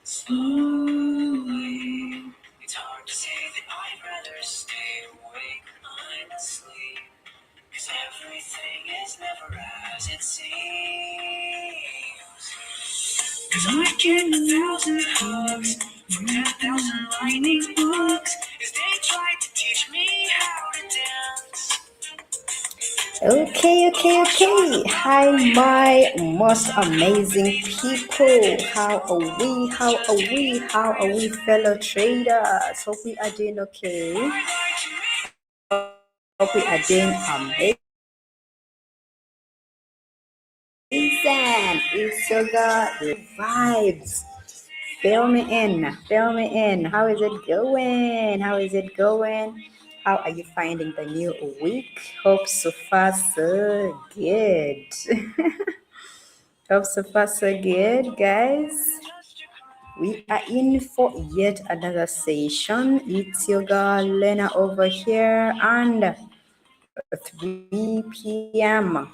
slowly. It's hard to say that I'd rather stay awake, I'm asleep. 'Cause everything is never as it seems. 'Cause I get 1,000 hugs from 10,000 lightning bugs as they try to teach me how to dance. Okay. Hi, my most amazing people. How are we, fellow traders? Hope we are doing okay. Hope we are doing amazing. It's sugar vibes. Fill me in. How is it going? How are you finding the new week? Hope so far so good. Hope so far so good, guys. We are in for yet another session. It's your girl Lena over here, and 3 p.m.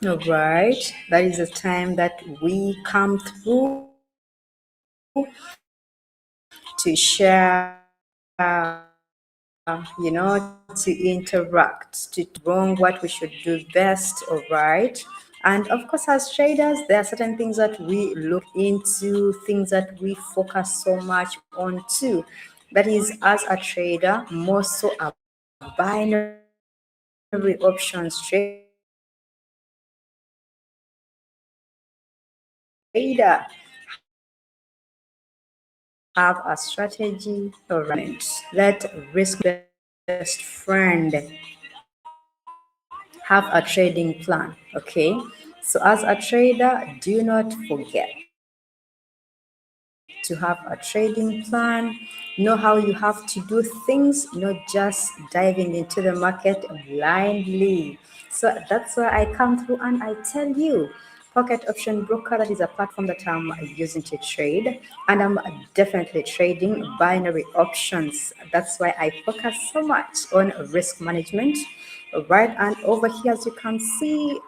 All right, that is the time that we come through to share, to interact, to wrong what we should do best, all right? And of course, as traders, there are certain things that we look into, things that we focus so much on too. That is, as a trader, more so a binary options trader, have a strategy around. Let risk best friend have a trading plan. Okay, so as a trader, do not forget to have a trading plan, know how you have to do things, not just diving into the market blindly. So that's why I come through and I tell you, Pocket Option Broker, that is a platform that I'm using to trade, and I'm definitely trading binary options. That's why I focus so much on risk management. Right, and over here, as you can see,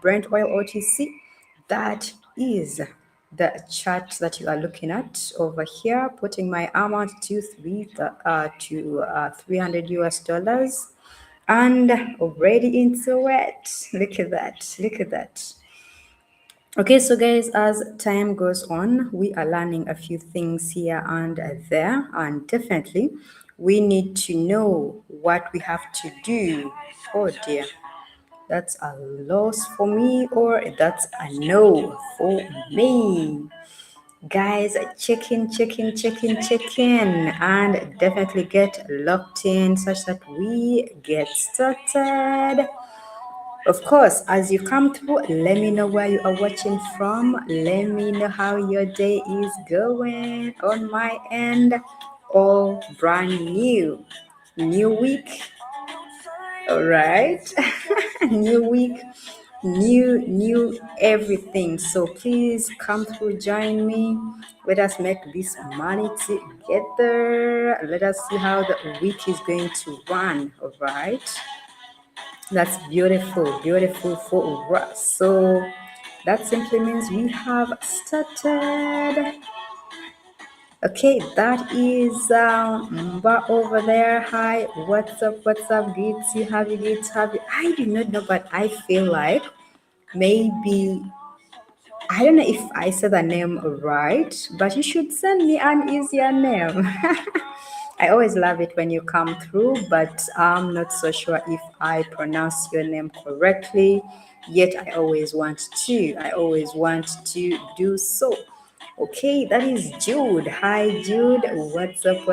Brent oil OTC, that is the chart that you are looking at over here, putting my amount to 300 US dollars, and already into it. Look at that. Okay, so guys, as time goes on, we are learning a few things here and there, and definitely we need to know what we have to do. Oh dear, that's a loss for me, or that's a no for me. Guys, check in, and definitely get locked in such that we get started. Of course, as you come through, let me know where you are watching from. Let me know how your day is going on my end. All brand new. New week. All right. New week. New everything. So please come through, join me. Let us make this money together. Let us see how the week is going to run. All right. That's beautiful for us. So that simply means we have started. Okay, that is Mba over there. Hi, what's up? Good to have you. I do not know, but I feel like maybe I don't know if I said the name right, but you should send me an easier name. I always love it when you come through, but I'm not so sure if I pronounce your name correctly. Yet I always want to. Do so. Okay, that is Jude. Hi, Jude. What's up?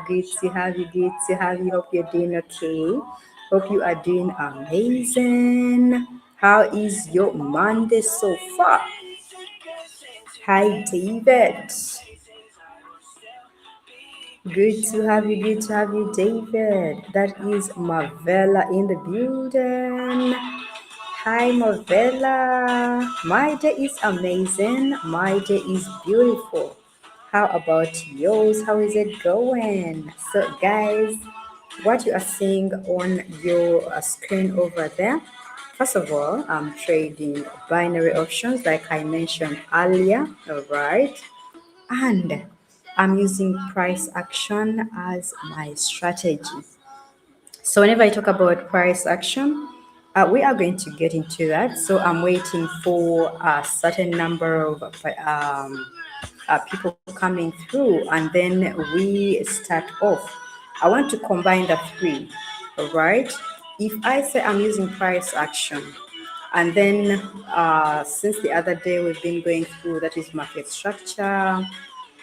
Good to have you. Hope you're doing okay. Hope you are doing amazing. How is your Monday so far? Hi, David. Good to have you, David. That is Marvella in the building. Hi, Marvella. My day is amazing. My day is beautiful. How about yours? How is it going? So, guys, what you are seeing on your screen over there, first of all, I'm trading binary options like I mentioned earlier. All right. and I'm using price action as my strategy. So whenever I talk about price action, we are going to get into that. So I'm waiting for a certain number of people coming through, and then we start off. I want to combine the three, all right? If I say I'm using price action, and then since the other day we've been going through that is market structure,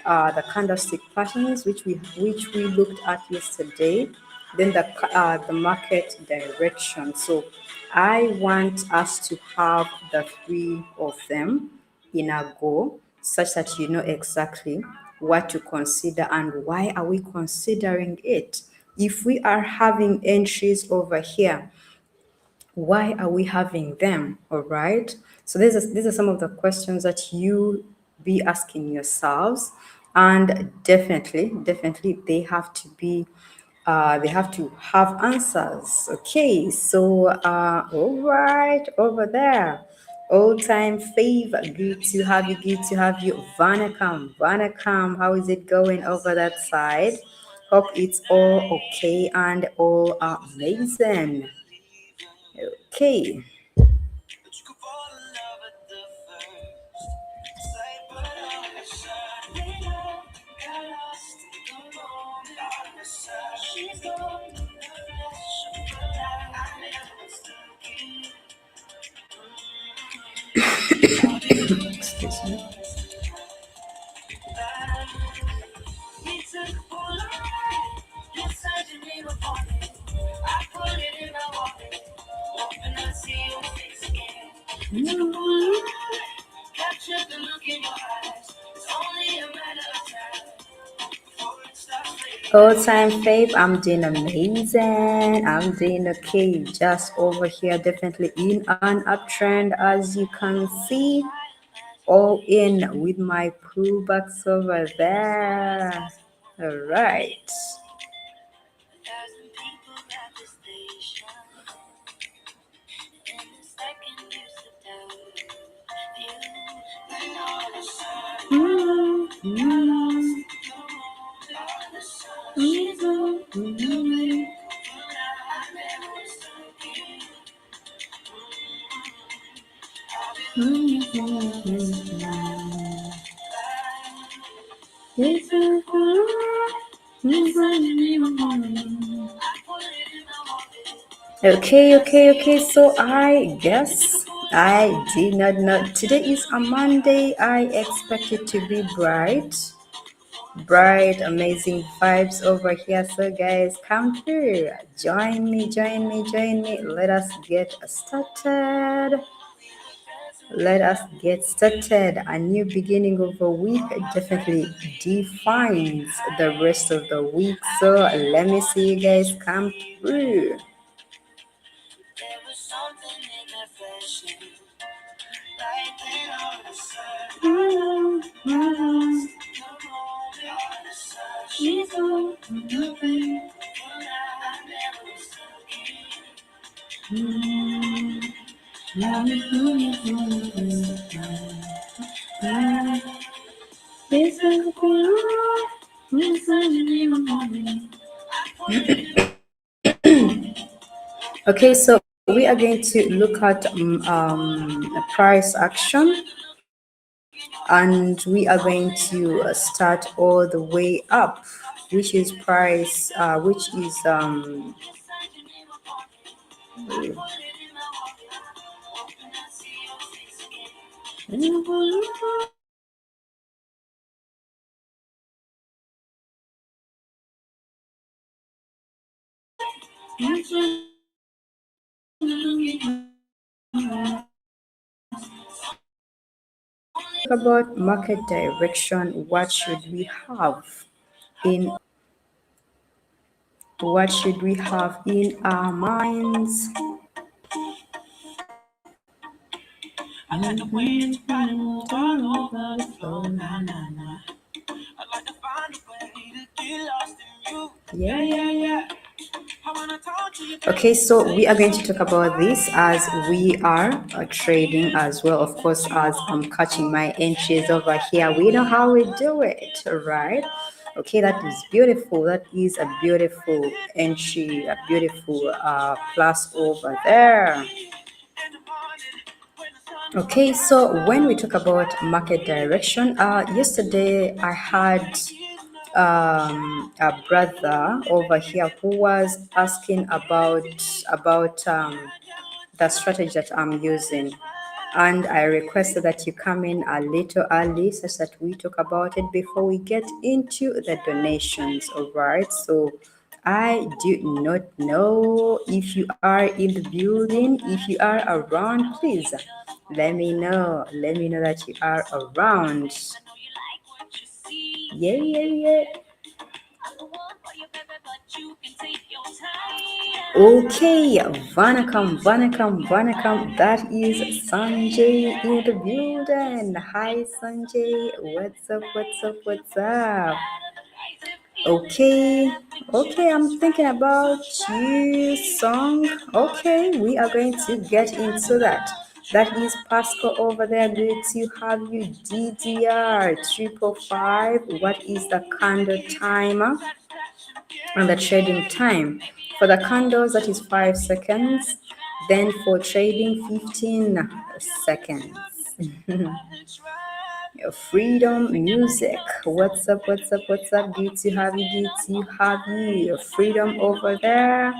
the candlestick patterns which we looked at yesterday, then the market direction. So I want us to have the three of them in a go, such that you know exactly what to consider and why are we considering it. If we are having entries over here, why are we having them? All right. So these are some of the questions that you be asking yourselves, and definitely they have to have answers. Okay. So all right, over there. Old time favor, good to have you, good to have you. Vanakam, how is it going over that side? Hope it's all okay and all amazing. Okay. Excuse me. All time fave, I'm doing amazing. I'm doing okay. Just over here, definitely in an uptrend, as you can see. All in with my pullbacks over there. All right. Okay. So I guess I did not know. Today is a Monday. I expect it to be bright, amazing vibes over here. So guys, come through. Join me. Let us get started. Let us get started. A new beginning of a week definitely defines the rest of the week. So let me see you guys come through. Okay, so we are going to look at price action, and we are going to start all the way up, which is price, which is about market direction. What should we have in our minds? Yeah. Okay, so we are going to talk about this as we are trading as well. Of course, as I'm catching my entries over here, we know how we do it, right? Okay, that is beautiful. That is a beautiful entry, a beautiful plus over there. Okay, so when we talk about market direction, yesterday I had a brother over here who was asking about the strategy that I'm using. And I requested that you come in a little early such that we talk about it before we get into the donations. All right. So I do not know if you are in the building. If you are around, please let me know. Let me know that you are around. Yeah, yeah, yeah. Okay, Vanakam, Vanakam, Vanakam. That is Sanjay in the building. Hi, Sanjay. What's up? What's up? What's up? Okay, okay. I'm thinking about you song. Okay, we are going to get into that. That is Pascal over there. Good to have you. DDR 555. What is the candle timer? And the trading time for the candles, that is 5 seconds, then for trading 15 seconds. Freedom music, what's up, what's up, what's up? Good to have you, good to have you. Freedom over there,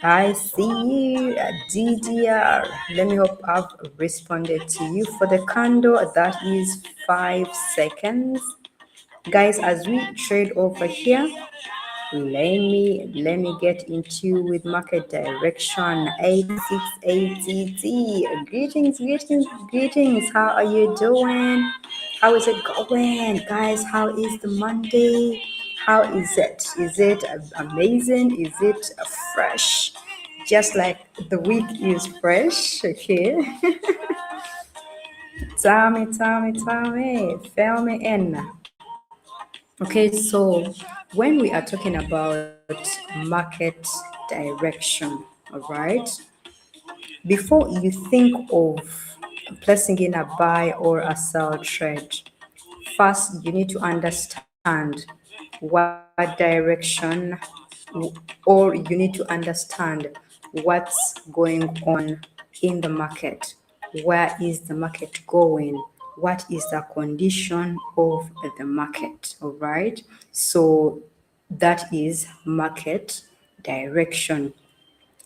I see you at DDR. Let me hope I've responded to you. For the candle, that is 5 seconds. Guys, as we trade over here, let me get into with market direction. 868TT. Greetings, greetings, greetings. How are you doing? How is it going, guys? How is the Monday? How is it? Is it amazing? Is it fresh? Just like the week is fresh, okay? Tell me, fill me in. Okay, so when we are talking about market direction, all right, before you think of placing in a buy or a sell trade, first you need to understand what direction or you need to understand what's going on in the market. Where is the market going? What is the condition of the market? All right. So that is market direction.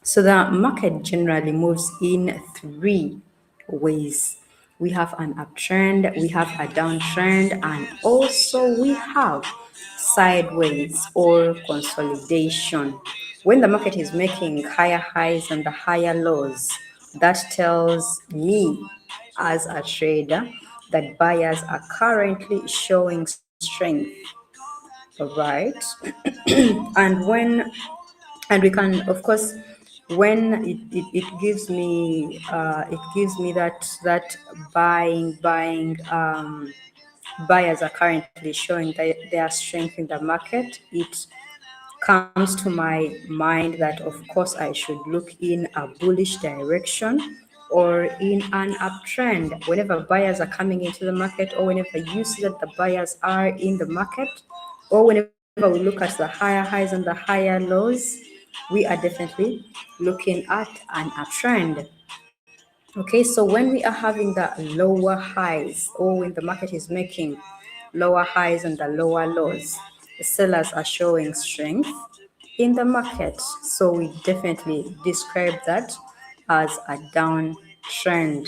So the market generally moves in three ways. We have an uptrend, we have a downtrend, and also we have sideways or consolidation. When the market is making higher highs and the higher lows, that tells me as a trader that buyers are currently showing strength, right? And we can, of course, when it gives me that buyers are currently showing that their strength in the market. It comes to my mind that of course I should look in a bullish direction or in an uptrend. Whenever buyers are coming into the market, or whenever you see that the buyers are in the market, or whenever we look at the higher highs and the higher lows, we are definitely looking at an uptrend. Okay, so when we are having the lower highs, or when the market is making lower highs and the lower lows, the sellers are showing strength in the market. So we definitely describe that as a downtrend.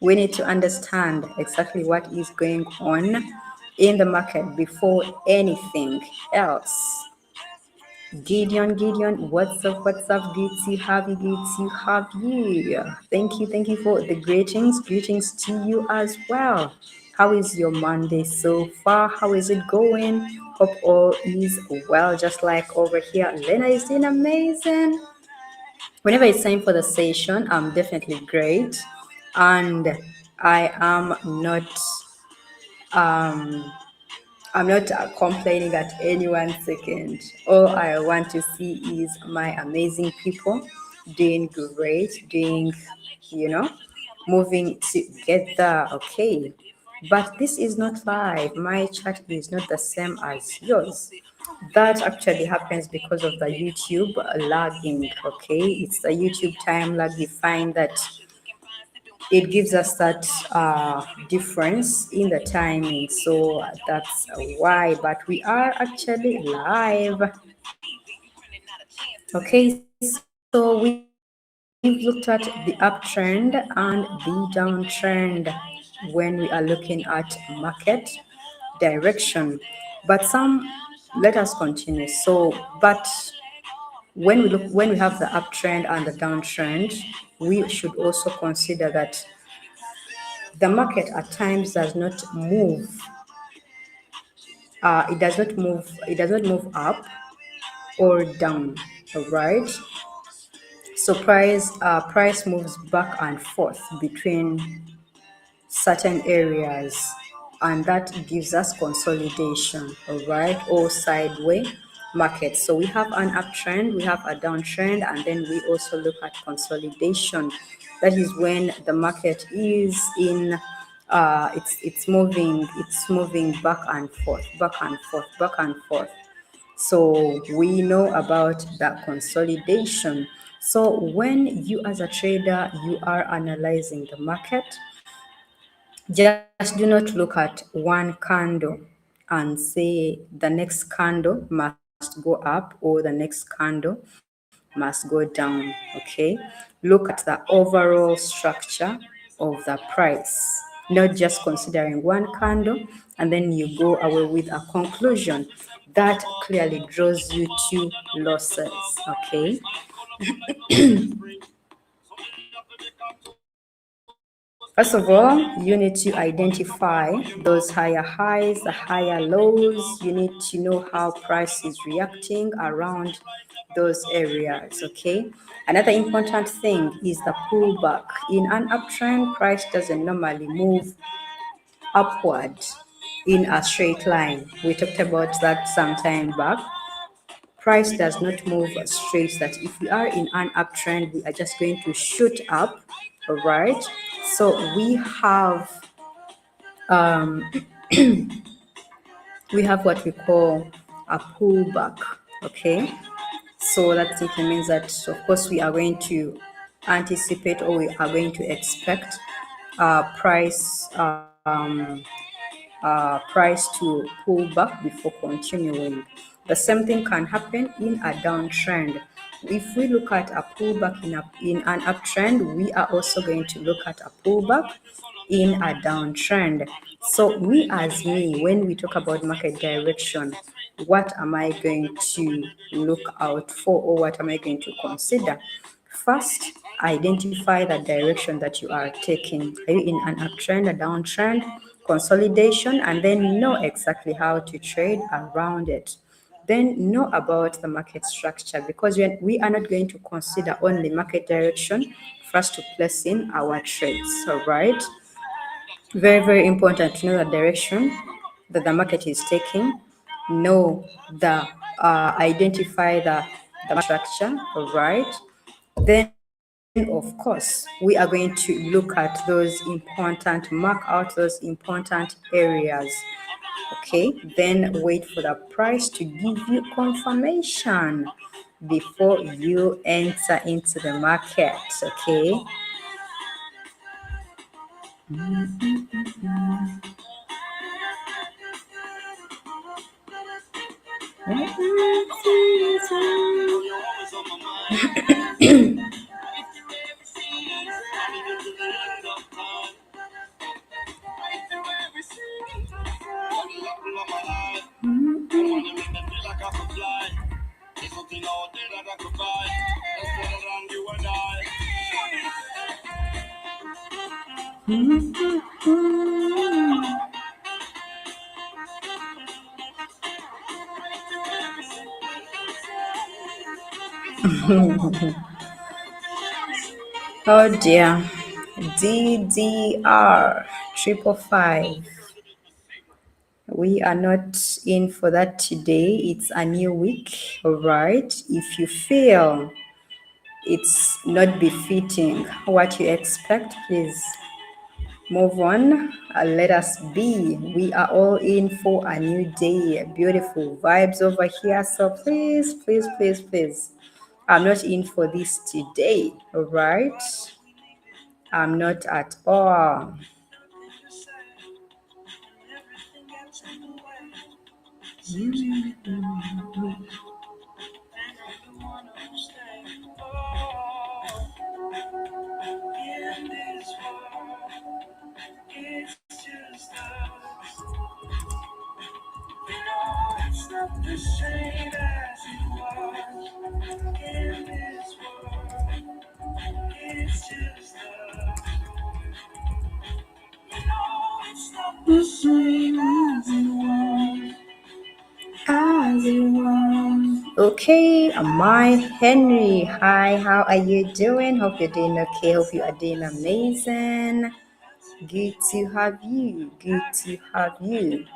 We need to understand exactly what is going on in the market before anything else. Gideon, what's up? Good to have you, good to have you. Thank you for the greetings to you as well. How is your Monday so far? How is it going? Hope all is well, just like over here. Lena is doing amazing. Whenever it's time for the session, I'm definitely great. And I am not I'm not complaining at any 1 second. All I want to see is my amazing people doing great, doing, you know, moving together. Okay. But this is not live. My chat is not the same as yours. That actually happens because of the YouTube lagging. Okay. It's the YouTube time lag. You find that it gives us that difference in the timing. So that's why, but we are actually live. Okay, so we've looked at the uptrend and the downtrend when we are looking at market direction. But let us continue. When we have the uptrend and the downtrend, we should also consider that the market at times does not move. It does not move up or down. All right. So price moves back and forth between certain areas, and that gives us consolidation. All right, or sideways market. So we have an uptrend, we have a downtrend, and then we also look at consolidation. That is when the market is in it's moving back and forth, back and forth, back and forth. So we know about that consolidation. So when you as a trader, you are analyzing the market, just do not look at one candle and say the next candle must go up or the next candle must go down. Okay, look at the overall structure of the price, not just considering one candle and then you go away with a conclusion that clearly draws you to losses. Okay. First of all, you need to identify those higher highs, the higher lows. You need to know how price is reacting around those areas. Okay. Another important thing is the pullback. In an uptrend, price doesn't normally move upward in a straight line. We talked about that some time back. Price does not move straight, that if we are in an uptrend, we are just going to shoot up. All right. So we have what we call a pullback. Okay. So that simply means that, of course, we are going to anticipate, or we are going to expect price to pull back before continuing. The same thing can happen in a downtrend. If we look at a pullback in an uptrend, we are also going to look at a pullback in a downtrend. So when we talk about market direction, what am I going to look out for, or what am I going to consider? First, identify the direction that you are taking. Are you in an uptrend, a downtrend, consolidation, and then know exactly how to trade around it. Then know about the market structure, because we are not going to consider only market direction for us to place in our trades. All right. Very, very important to know the direction that the market is taking. Know the identify the structure. All right. Then, of course, we are going to look at those mark out those important areas. Okay, then wait for the price to give you confirmation before you enter into the market. Okay. Oh dear. DDR 555. We are not in for that today. It's a new week, all right? If you feel it's not befitting what you expect, please move on. Let us be. We are all in for a new day. Beautiful vibes over here. So please, please, please, please. I'm not in for this today, all right? I'm not at all. Okay, my Henry. Hi, how are you doing? Hope you're doing okay. Hope you are doing amazing. Good to have you. Good to have you.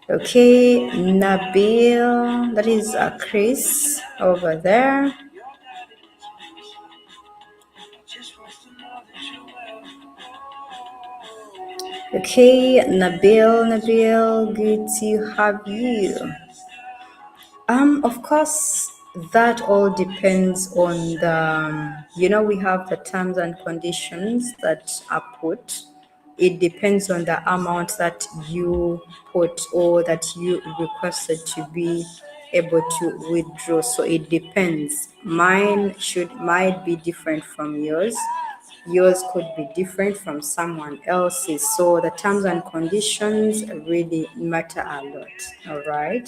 Okay, Nabil. That is Chris over there. Okay, Nabil, good to have you. Of course, that all depends on we have the terms and conditions that are put. It depends on the amount that you put or that you requested to be able to withdraw. So it depends. Mine might be different from yours. Yours could be different from someone else's. So the terms and conditions really matter a lot. All right.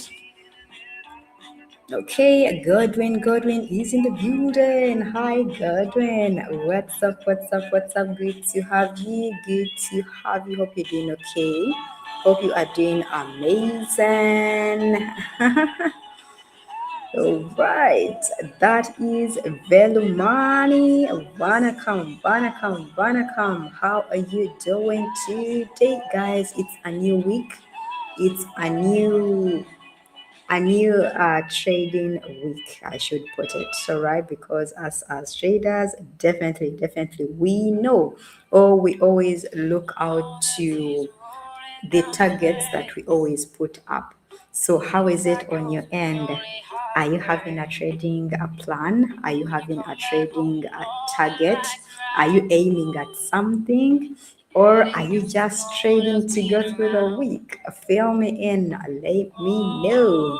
Okay, Godwin is in the building. Hi, Godwin. What's up? What's up? What's up? Good to have you. Good to have you. Hope you're doing okay. Hope you are doing amazing. All right, that is Velumani. Vanakam. How are you doing today, guys? It's a new week. It's a new trading week, I should put it. So right, because as traders, definitely we know, or we always look out to the targets that we always put up. So how is it on your end? Are you having a trading plan? Are you having a trading target? Are you aiming at something? Or are you just trading to go through the week? Fill me in. Let me know.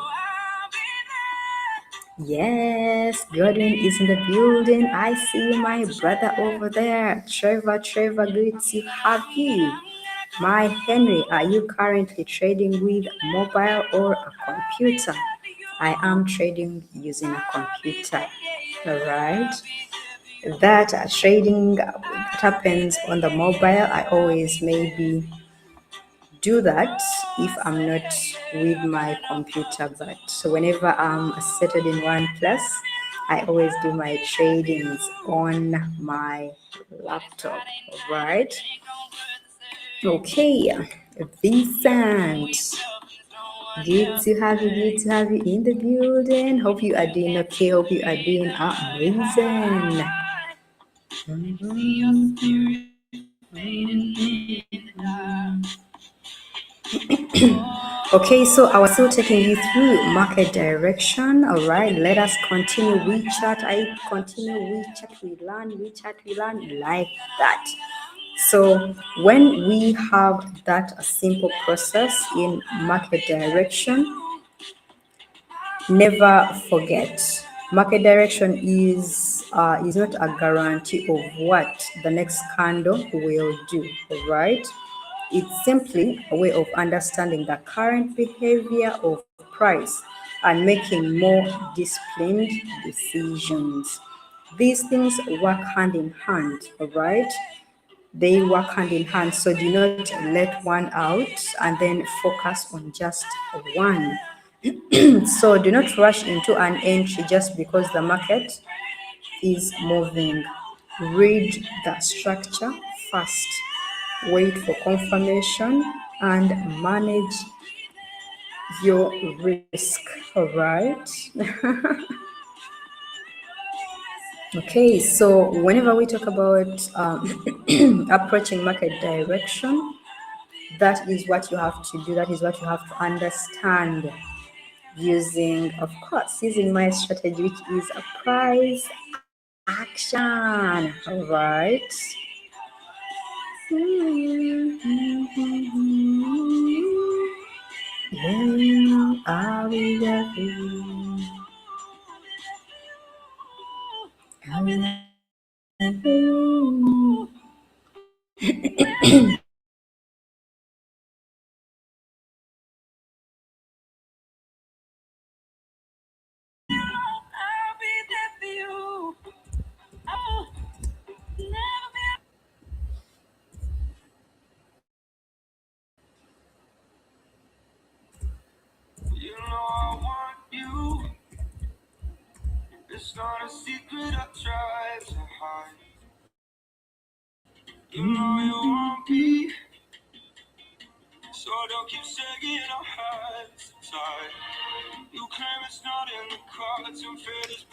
Yes, Gordon is in the building. I see my brother over there. Trevor, good to have you. My Henry, are you currently trading with mobile or a computer? I am trading using a computer. All right. That trading that happens on the mobile, I always maybe do that if I'm not with my computer. But so whenever I'm settled in one place, I always do my tradings on my laptop. All right. Okay, Vincent. Good to have you. Good to have you in the building. Hope you are doing okay. Hope you are doing amazing. Okay, so I was still taking you through market direction. All right, let us continue. We chat, I continue. We chat, we learn like that. So when we have that simple process in market direction, never forget. Market direction is not a guarantee of what the next candle will do, right? It's simply a way of understanding the current behavior of price and making more disciplined decisions. These things work hand in hand, all right? They work hand in hand. So do not let one out and then focus on just one. So do not rush into an entry just because the market is moving. Read the structure first, wait for confirmation, and manage your risk. All right. Okay, so whenever we talk about approaching market direction, that is what you have to do, that is what you have to understand using, of course, using my strategy, which is a price action. All right. Yeah, I will love you. I will love you.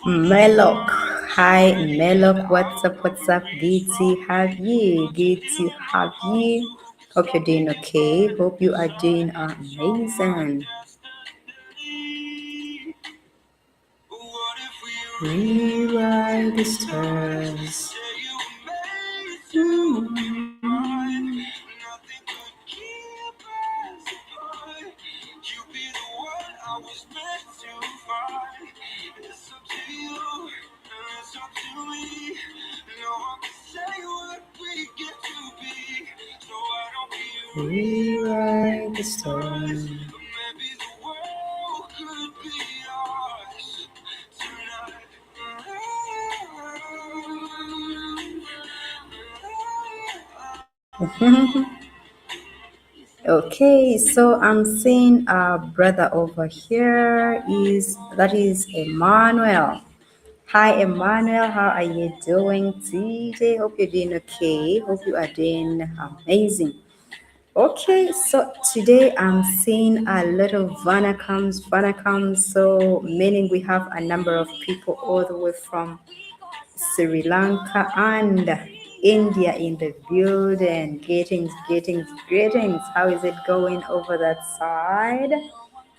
Melok. Hi, Melok. What's up? What's up? Good to have you. Good to have you. Hope you're doing okay. Hope you are doing amazing. Rewrite the stars. Rewrite the stars. Okay, so I'm seeing our brother over here is Emmanuel. Hi Emmanuel, how are you doing today? Hope you're doing okay. Hope you are doing amazing. Okay, so today I'm seeing a lot of Vanakams, so meaning we have a number of people all the way from Sri Lanka and India in the building. Greetings. How is it going over that side?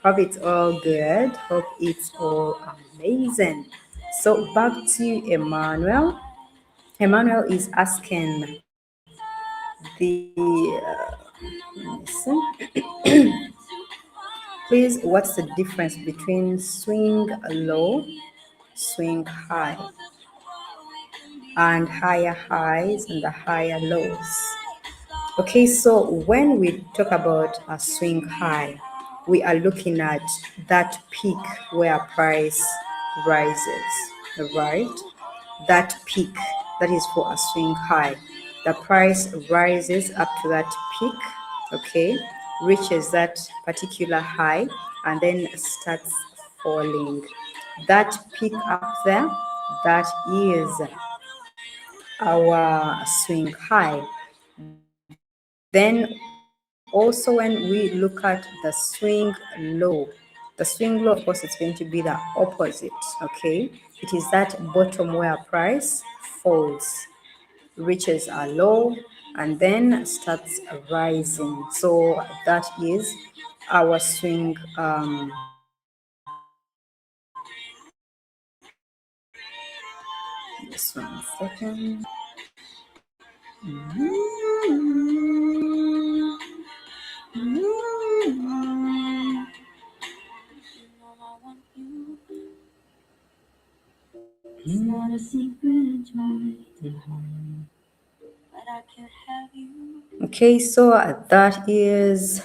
Hope it's all good. Hope it's all amazing. So back to Emmanuel. Emmanuel is asking please, what's the difference between swing low, swing high, and higher highs and the higher lows? Okay, so when we talk about a swing high, we are looking at that peak where price rises, right? That peak, that is for a swing high. The price rises up to that peak, okay, reaches that particular high, and then starts falling. That peak up there, that is our swing high. Then also when we look at the swing low, of course, it's going to be the opposite, okay? It is that bottom where price falls, reaches a low, and then starts rising. So that is our swing. Just 1 second. Okay, so that is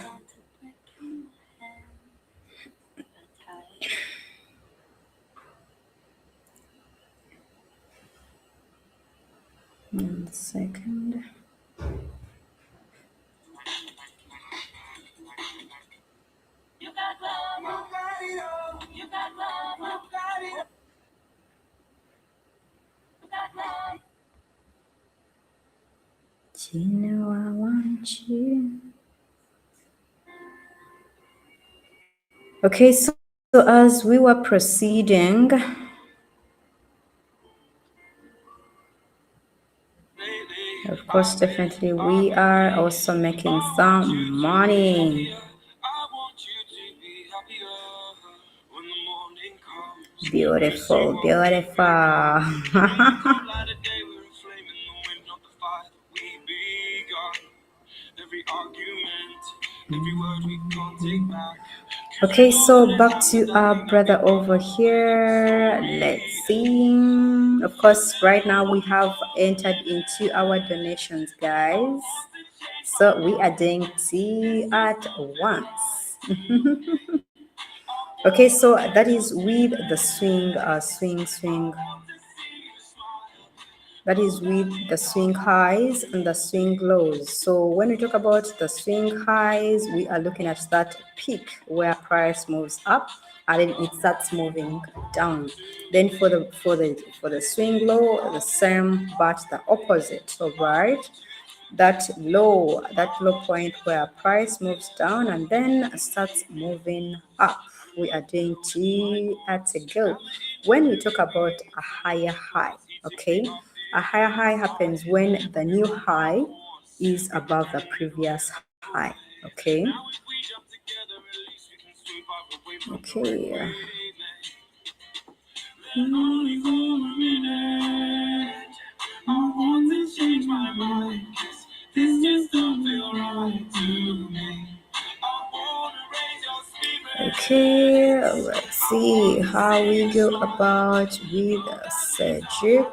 one second. You know I want you. Okay, so as we were proceeding, of course, definitely we are also making some money. Beautiful, beautiful. Okay, so back to our brother over here. Let's see. Of course, right now we have entered into our donations, guys. So we are doing tea at once. Okay, so that is with the swing. That is with the swing highs and the swing lows. So when we talk about the swing highs, we are looking at that peak where price moves up and then it starts moving down. Then for the swing low, the same but the opposite. So right, that low point where price moves down and then starts moving up. We are doing T at a go. When we talk about a higher high, okay, a higher high happens when the new high is above the previous high. Okay. Okay. Okay, let's see how we go about with Cedric.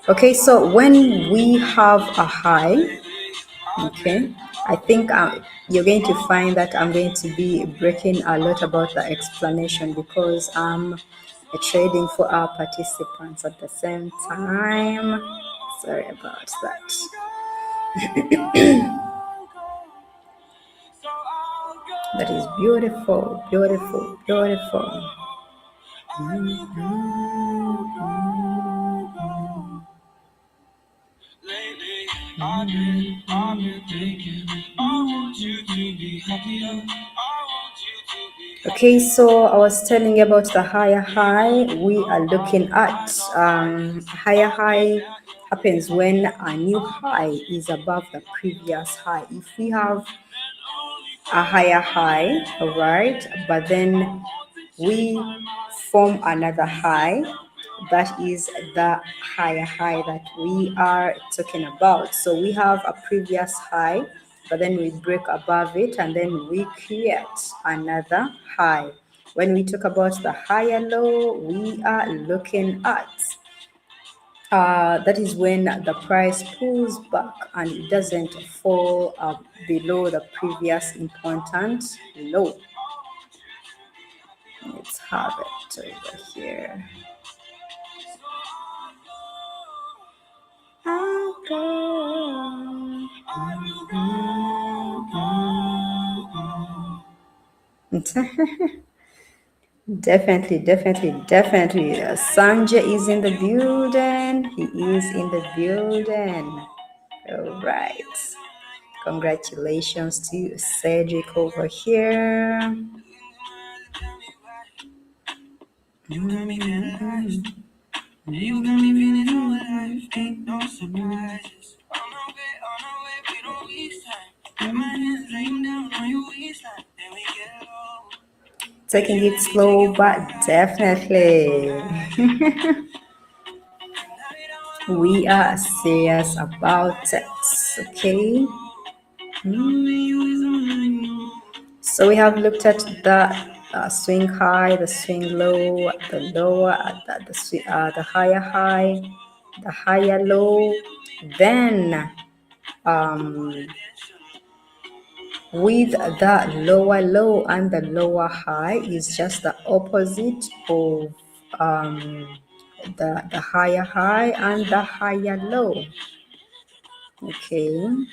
Okay, so when we have a high, okay, I think you're going to find that I'm going to be breaking a lot about the explanation because I'm trading for our participants at the same time. Sorry about that. That is beautiful, beautiful, beautiful. Okay, so I was telling you about the higher high. We are looking at higher high happens when a new high is above the previous high. If we have a higher high, all right, but then we form another high, that is the higher high that we are talking about. So we have a previous high, but then we break above it and then we create another high. When we talk about the higher low, we are looking at that is when the price pulls back and it doesn't fall below the previous important low. Let's have it over here. I'll go. Definitely, definitely, definitely. Sanjay is in the building. He is in the building. All right. Congratulations to Cedric over here. Taking it slow, but definitely. We are serious about it, okay? So we have looked at the swing high, the swing low, the lower, the higher high, the higher low. Then with the lower low and the lower high is just the opposite of the higher high and the higher low. Okay.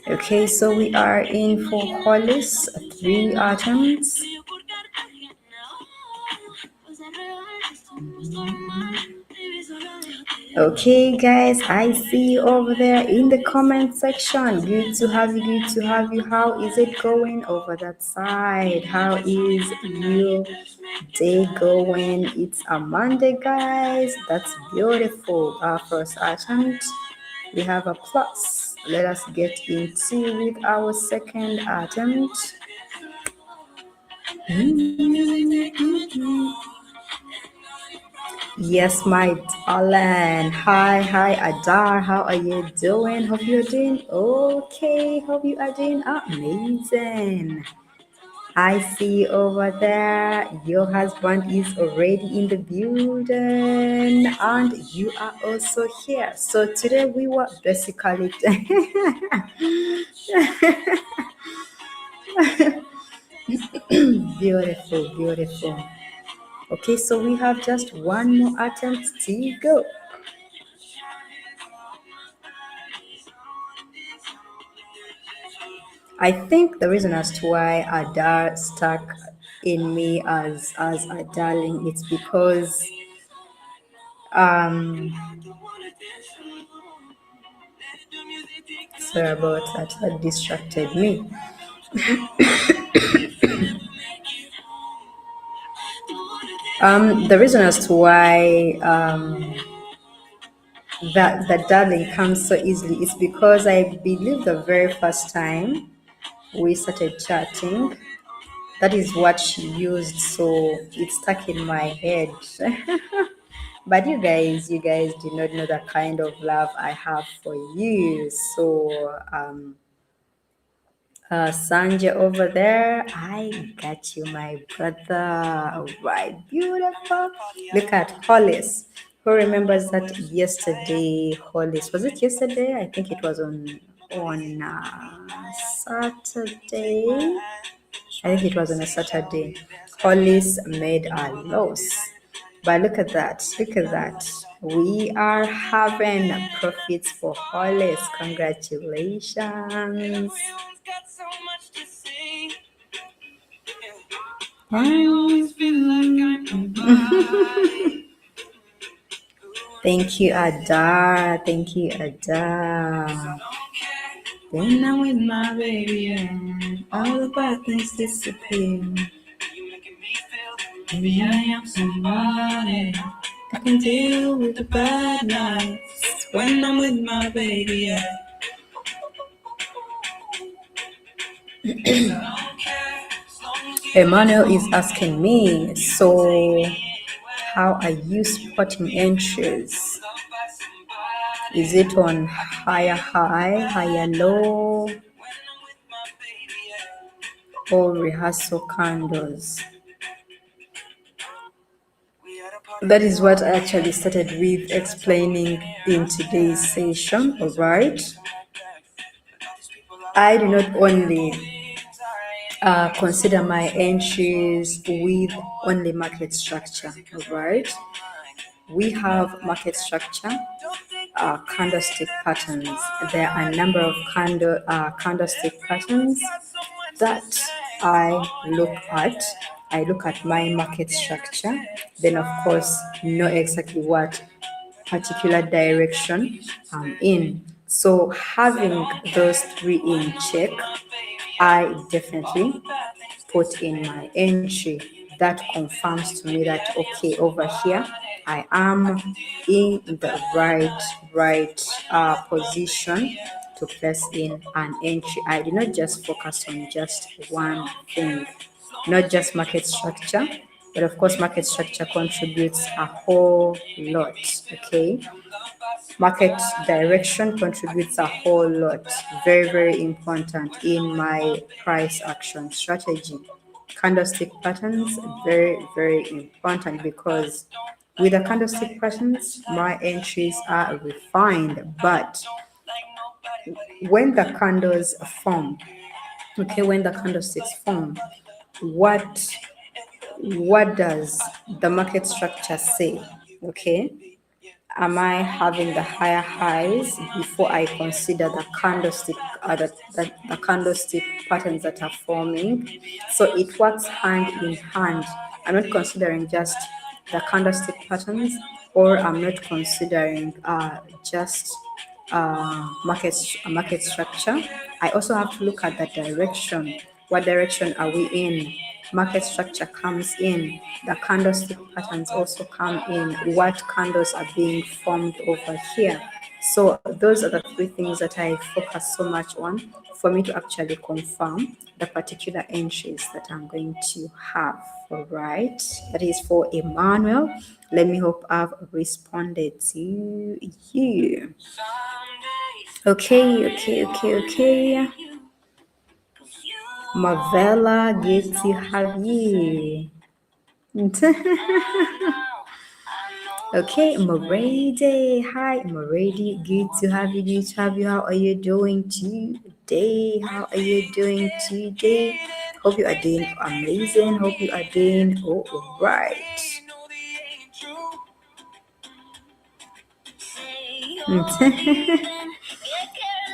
Okay, so we are in for Hollis, 3 items. Okay, guys, I see you over there in the comment section. Good to have you, good to have you. How is it going over that side? How is your day going? It's a Monday, guys. That's beautiful. Our first attempt, we have a plus. Let us get into with our second attempt. Yes, my darling. Hi, Adar. How are you doing? Hope you're doing okay. Hope you are doing amazing. I see over there. Your husband is already in the building, and you are also here. So today we were basically beautiful, beautiful. Okay, so we have just one more attempt to go. I think the reason as to why Adar stuck in me as a darling, it's because um sorry about that, that distracted me. The reason as to why that darling comes so easily is because I believe the very first time we started chatting, that is what she used, so it stuck in my head. But you guys do not know the kind of love I have for you. So Sanja over there, I got you, my brother. All right, beautiful. Look at Hollis. Who remembers that yesterday, Hollis? Was it yesterday? I think it was on Saturday. I think it was on a Saturday. Hollis made a loss. But look at that. Look at that. We are having profits for Hollis. Congratulations. Thank you, Adar. Thank you, Adar. Then I'm with my baby and all the bad things disappear. Maybe I am somebody I can deal with the bad nights when I'm with my baby. Emmanuel is asking me, so how are you spotting entries? Is it on higher high, higher low, or rehearsal candles? That is what I actually started with explaining in today's session, all right? I do not only consider my entries with only market structure, all right? We have market structure, candlestick patterns. There are a number of candlestick patterns that I look at. I look at my market structure, then of course know exactly what particular direction I'm in. So having those three in check, I definitely put in my entry. That confirms to me that okay, over here I am in the right position to place in an entry. I do not just focus on just one thing, not just market structure, but of course market structure contributes a whole lot. Okay, market direction contributes a whole lot. Very, very important in my price action strategy. Candlestick patterns, very, very important because with the candlestick patterns, my entries are refined. But when the candles form, okay, when the candlesticks form, what does the market structure say? Okay, am I having the higher highs before I consider the candlestick, the candlestick patterns that are forming? So it works hand in hand. I'm not considering just the candlestick patterns, or I'm not considering just market structure. I also have to look at the direction. What direction are we in? Market structure comes in. The candlestick patterns also come in. What candles are being formed over here? So those are the three things that I focus so much on for me to actually confirm the particular entries that I'm going to have. All right, that is for Emmanuel. Let me hope I've responded to you. Okay. Marvella, good to have you. Okay, Morady. Hi, Morady. Good to have you. Good to have you. How are you doing today? How are you doing today? Hope you are doing amazing. Hope you are doing all right.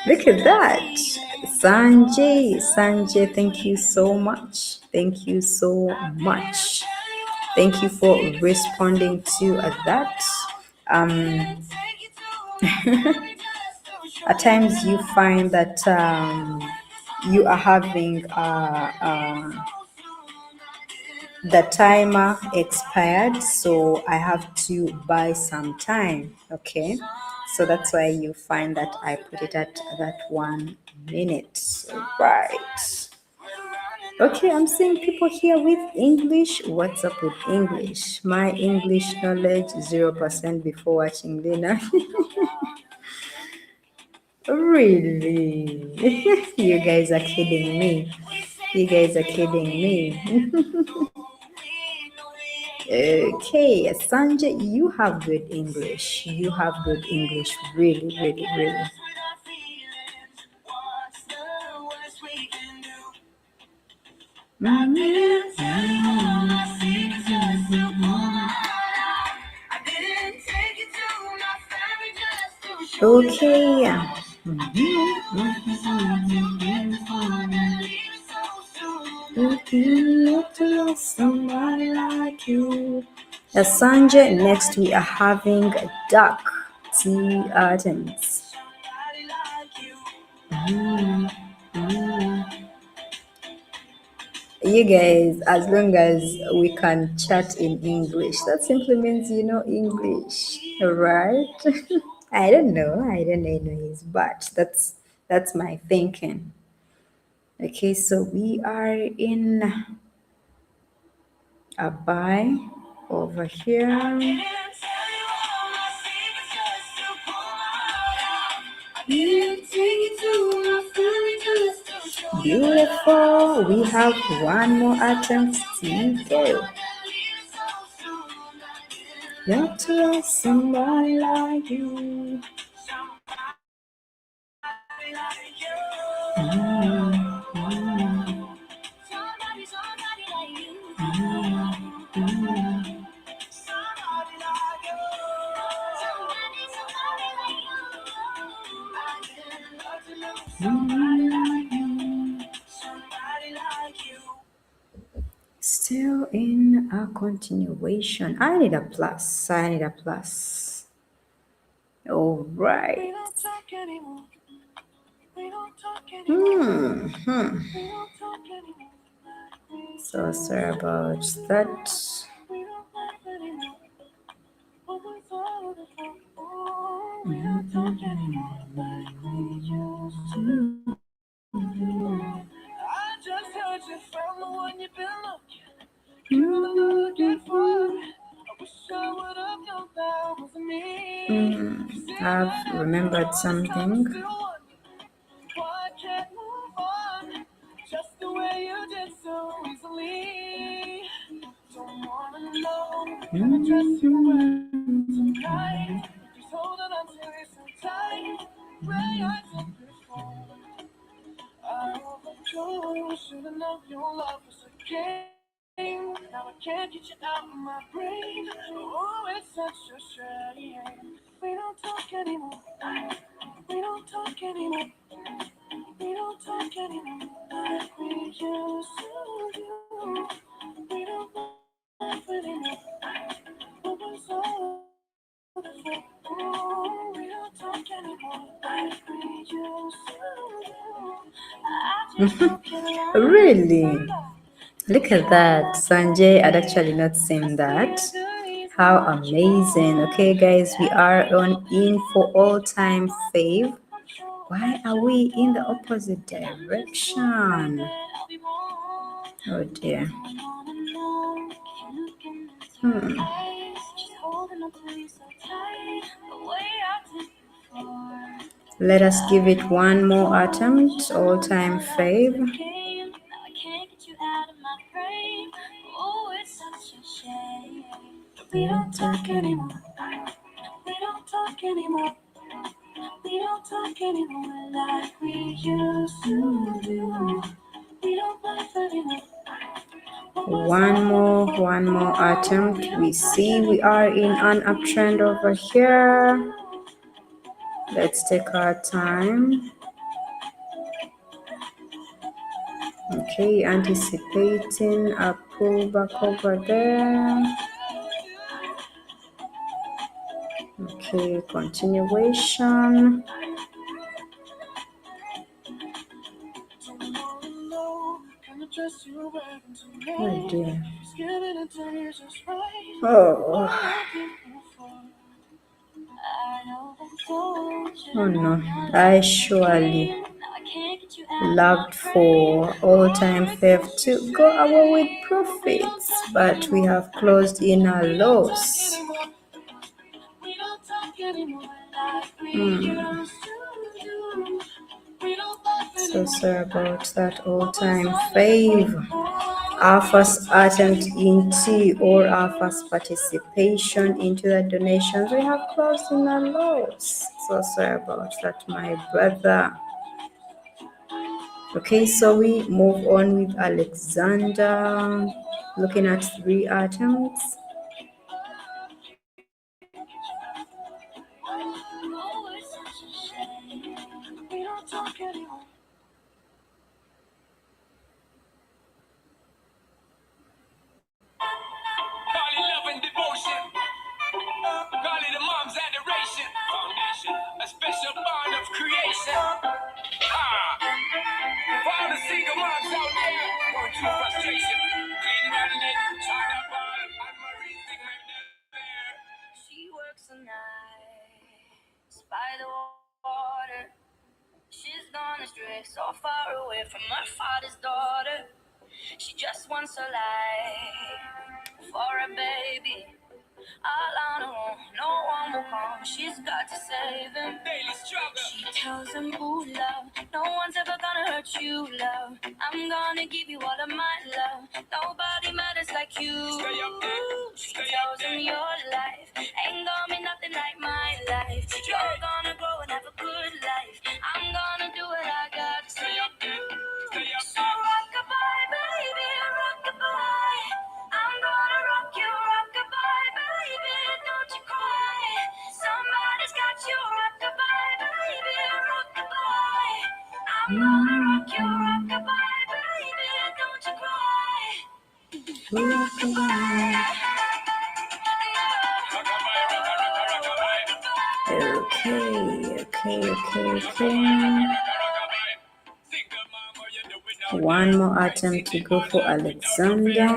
Look at that. Sanjay, thank you so much. Thank you so much. Thank you for responding to that. Um, at times you find that you are having the timer expired, so I have to buy some time. Okay, so that's why you find that I put it at that 1 minute, right? Okay, I'm seeing people here with English. What's up with English? My English knowledge 0% before watching Lena. Really? You guys are kidding me. You guys are kidding me. Okay, Sanjay, you have good English. You have good English. Really. Okay. Somebody like you. Sanjay, next we are having Duck Tea Items. You guys, as long as we can chat in English, that simply means you know English, right? I don't know anyways, but that's my thinking. Okay, so we are in a buy over here. Beautiful. We have one more attempt to go. Got to love somebody like you. Still in a continuation. I need a plus. All right. So sorry about that. I've remembered something. We don't talk anymore. We don't talk anymore. We don't talk anymore like we used to do. We don't laugh anymore. What was all before? Ooh, we don't talk anymore like we used to do. I just hope you like really? Look at that. Sanjay had actually not seen that. How amazing. Okay, guys, we are on in for all time fave. Why are we in the opposite direction? Oh dear. Let us give it one more attempt. All time fave. We don't talk anymore. We don't talk anymore. We don't talk anymore like we used to do. We don't laugh anymore. One more attempt. We see we are in an uptrend over here. Let's take our time. Okay, anticipating a pullback over there. Okay, continuation. Oh dear. Oh. Oh no. I surely loved for all time fave to go away with profits, but we have closed in a loss. So sorry about that all time fave. Our first attempt into or our first participation into the donations, we have closed in a loss. So sorry about that, my brother. Okay, so we move on with Alexander, looking at 3 attempts. We don't talk anymore. Call it love and devotion. Call it a mom's adoration. Foundation, a special bond of creation. For all the single moms out there going through frustration, clean running, China ball, and Marie Sigmund there. She works the nights by the water. She's gone astray, so far away from her father's daughter. She just wants a life for a baby. All on her own, no one will come. She's got to save him. Daily struggle. She tells him, ooh, love, no one's ever gonna hurt you, love. I'm gonna give you all of my love. Nobody matters like you. Stay up there. She tells him your life ain't gonna be nothing like my life. You're gonna grow and have a good life. I'm gonna do what I got to stay up there. Stay up there. So rock-a-bye, baby, rock-a-bye. I'm gonna rock you, rock-a-bye, baby, don't you cry. Somebody's got you, rock-a-bye, baby, rock-a-bye. I'm gonna rock you, rock-a-bye, baby, don't you cry. Rock-a-bye. Okay. One more attempt to go for Alexander.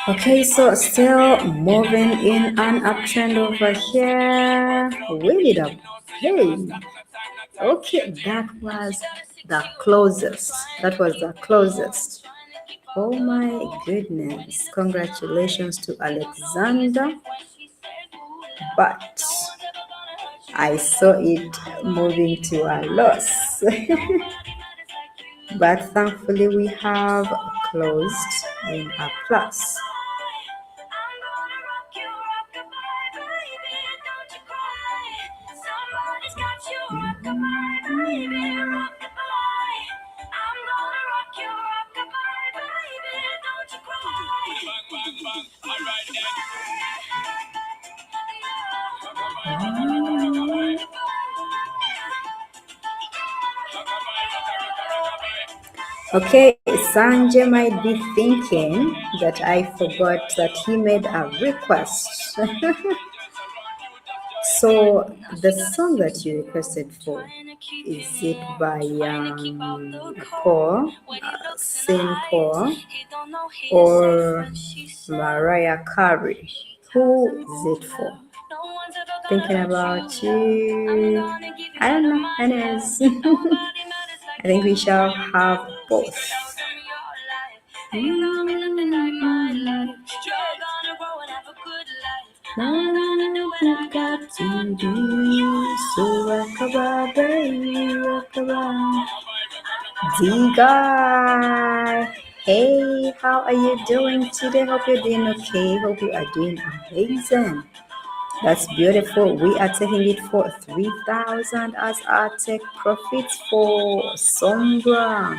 Okay, so still moving in an uptrend over here. Wait up. Hey. Okay, that was the closest. Oh my goodness. Congratulations to Alexander. But I saw it moving to a loss. But thankfully we have closed in a plus. Okay, Sanjay might be thinking that I forgot that he made a request. So the song that you requested for, is it by Paul, Saint Paul, or Mariah Carey? Who is it for? Thinking about you. I don't know. Anyways, I think we shall have both. Nothing got to do, so rockabye, baby, rockabye. D-Guy, hey, how are you doing today? Hope you're doing okay. Hope you are doing amazing. That's beautiful. We are taking it for 3,000 as our take profits for Sombra.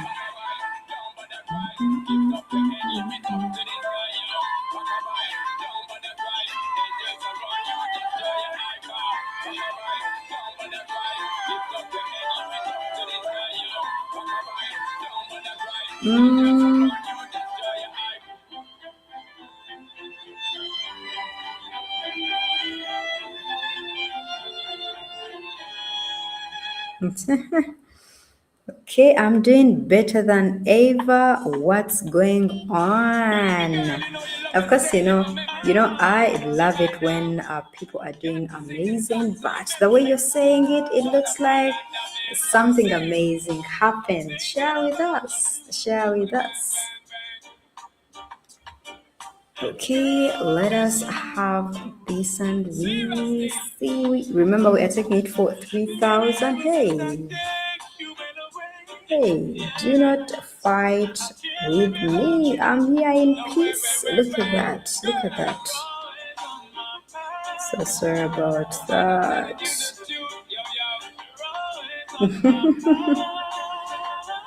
Okay, I'm doing better than ever. What's going on? Of course, I love it when people are doing amazing, but the way you're saying it, it looks like something amazing happened. Share with us. Share with us. Okay, let us have this and we see. Remember, we are taking it for 3,000. Hey, do not fight with me. I'm here in peace. Look at that. Look at that. So sorry about that.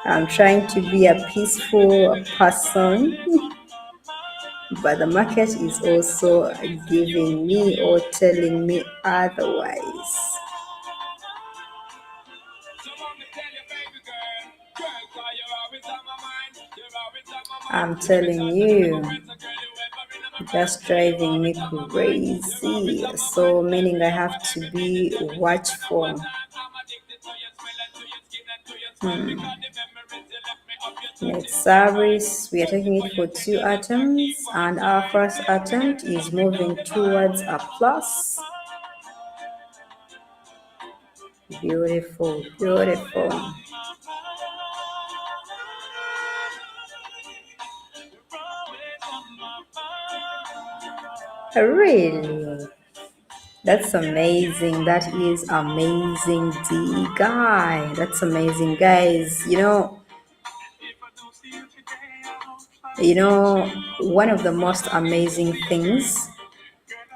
I'm trying to be a peaceful person, but the market is also giving me or telling me otherwise. I'm telling you, just driving me crazy. So meaning I have to be watchful. Next service, we are taking it for 2 attempts, and our first attempt is moving towards a plus. Beautiful, beautiful. Really? That's amazing. That is amazing, D-Guy. That's amazing, guys. One of the most amazing things,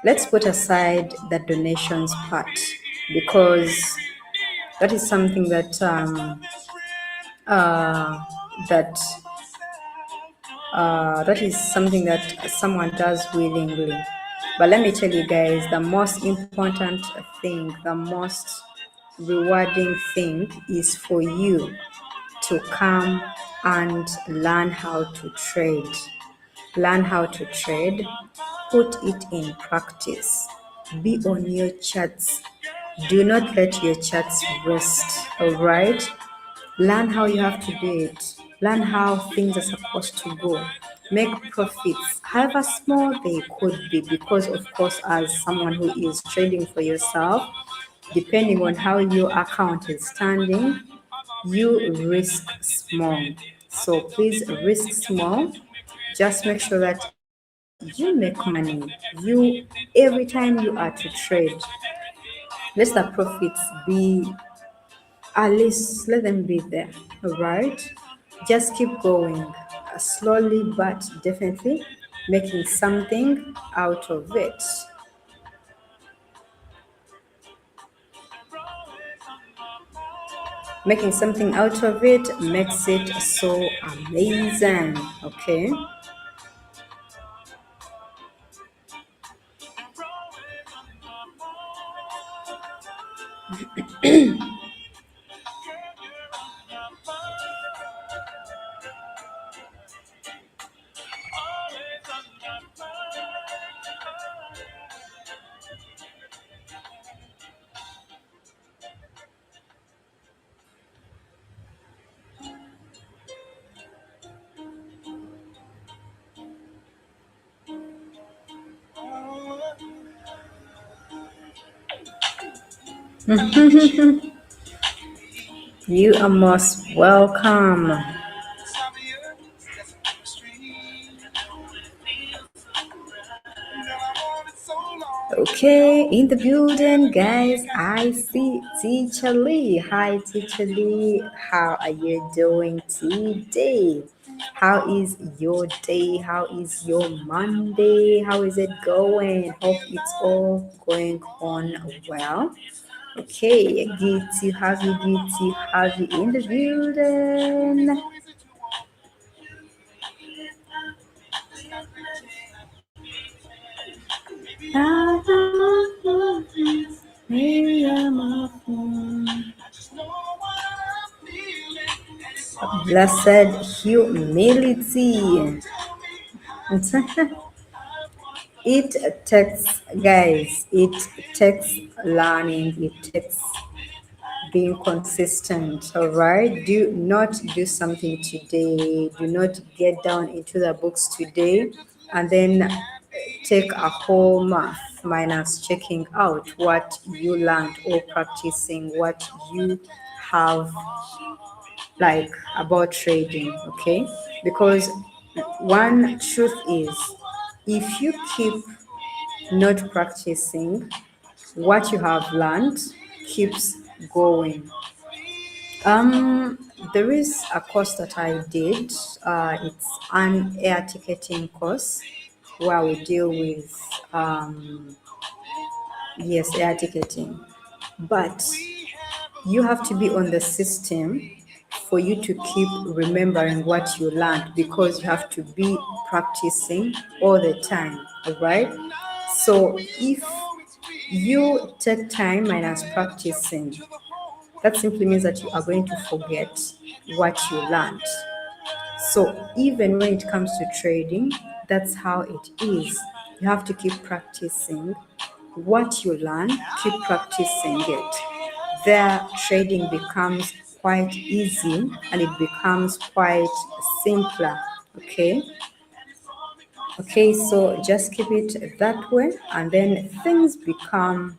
let's put aside the donations part, because that is something that that that is something that someone does willingly. But let me tell you guys, the most important thing, the most rewarding thing is for you to come and learn how to trade. Learn how to trade, put it in practice. Be on your charts. Do not let your charts rest, all right? Learn how you have to do it. Learn how things are supposed to go. Make profits, however small they could be, because, of course, as someone who is trading for yourself, depending on how your account is standing, you risk small. So please risk small. Just make sure that you make money. Every time you are to trade, let the profits be, at least let them be there, all right? Just keep going, slowly but definitely, making something out of it. Making something out of it makes it so amazing. Okay. You are most welcome. Okay, in the building, guys, I see Teacher Lee. Hi, Teacher Lee. How are you doing today? How is your day? How is your Monday? How is it going? Hope it's all going on well. Okay, good to have you, good to have you in the building. Blessed humility. It takes, guys, it takes learning, it takes being consistent. All right, do not do something today, do not get down into the books today and then take a whole month minus checking out what you learned or practicing what you have like about trading. Okay, because one truth is, if you keep not practicing, what you have learned keeps going. Um, there is a course that I did. It's an air ticketing course where we deal with yes, air ticketing. But you have to be on the system for you to keep remembering what you learned, because you have to be practicing all the time. All right. So if you take time minus practicing, that simply means that you are going to forget what you learned. So even when it comes to trading, that's how it is. You have to keep practicing what you learn, keep practicing it. There, trading becomes quite easy and it becomes quite simpler. Okay. Okay, so just keep it that way, and then things become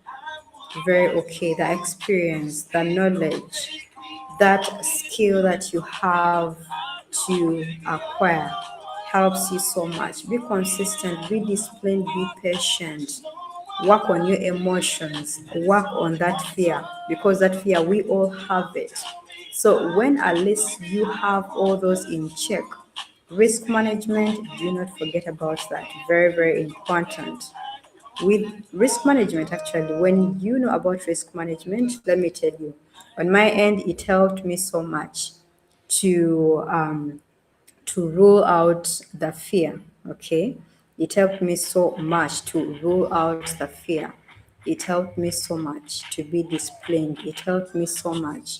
very okay. The experience, the knowledge, that skill that you have to acquire helps you so much. Be consistent, be disciplined, be patient. Work on your emotions, work on that fear, because that fear, we all have it. So when at least you have all those in check, risk management, do not forget about that. Very, very important. With risk management, actually, when you know about risk management, let me tell you, on my end, it helped me so much to rule out the fear. Okay, it helped me so much to rule out the fear. It helped me so much to be disciplined. It helped me so much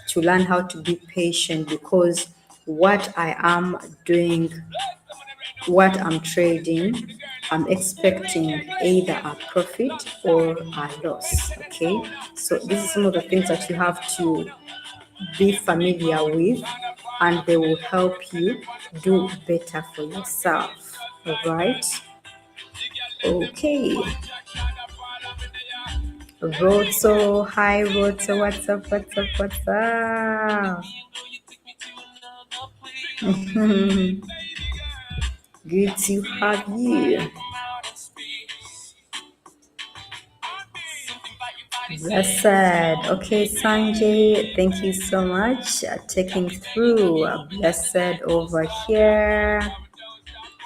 to learn how to be patient, because what I am doing, what I'm trading, I'm expecting either a profit or a loss. Okay, so this is some of the things that you have to be familiar with, and they will help you do better for yourself. All right. Okay. Roto, hi Roto, what's up? What's up? What's up? Good to have you. Blessed. Okay, Sanjay, thank you so much. Taking through. Blessed over here.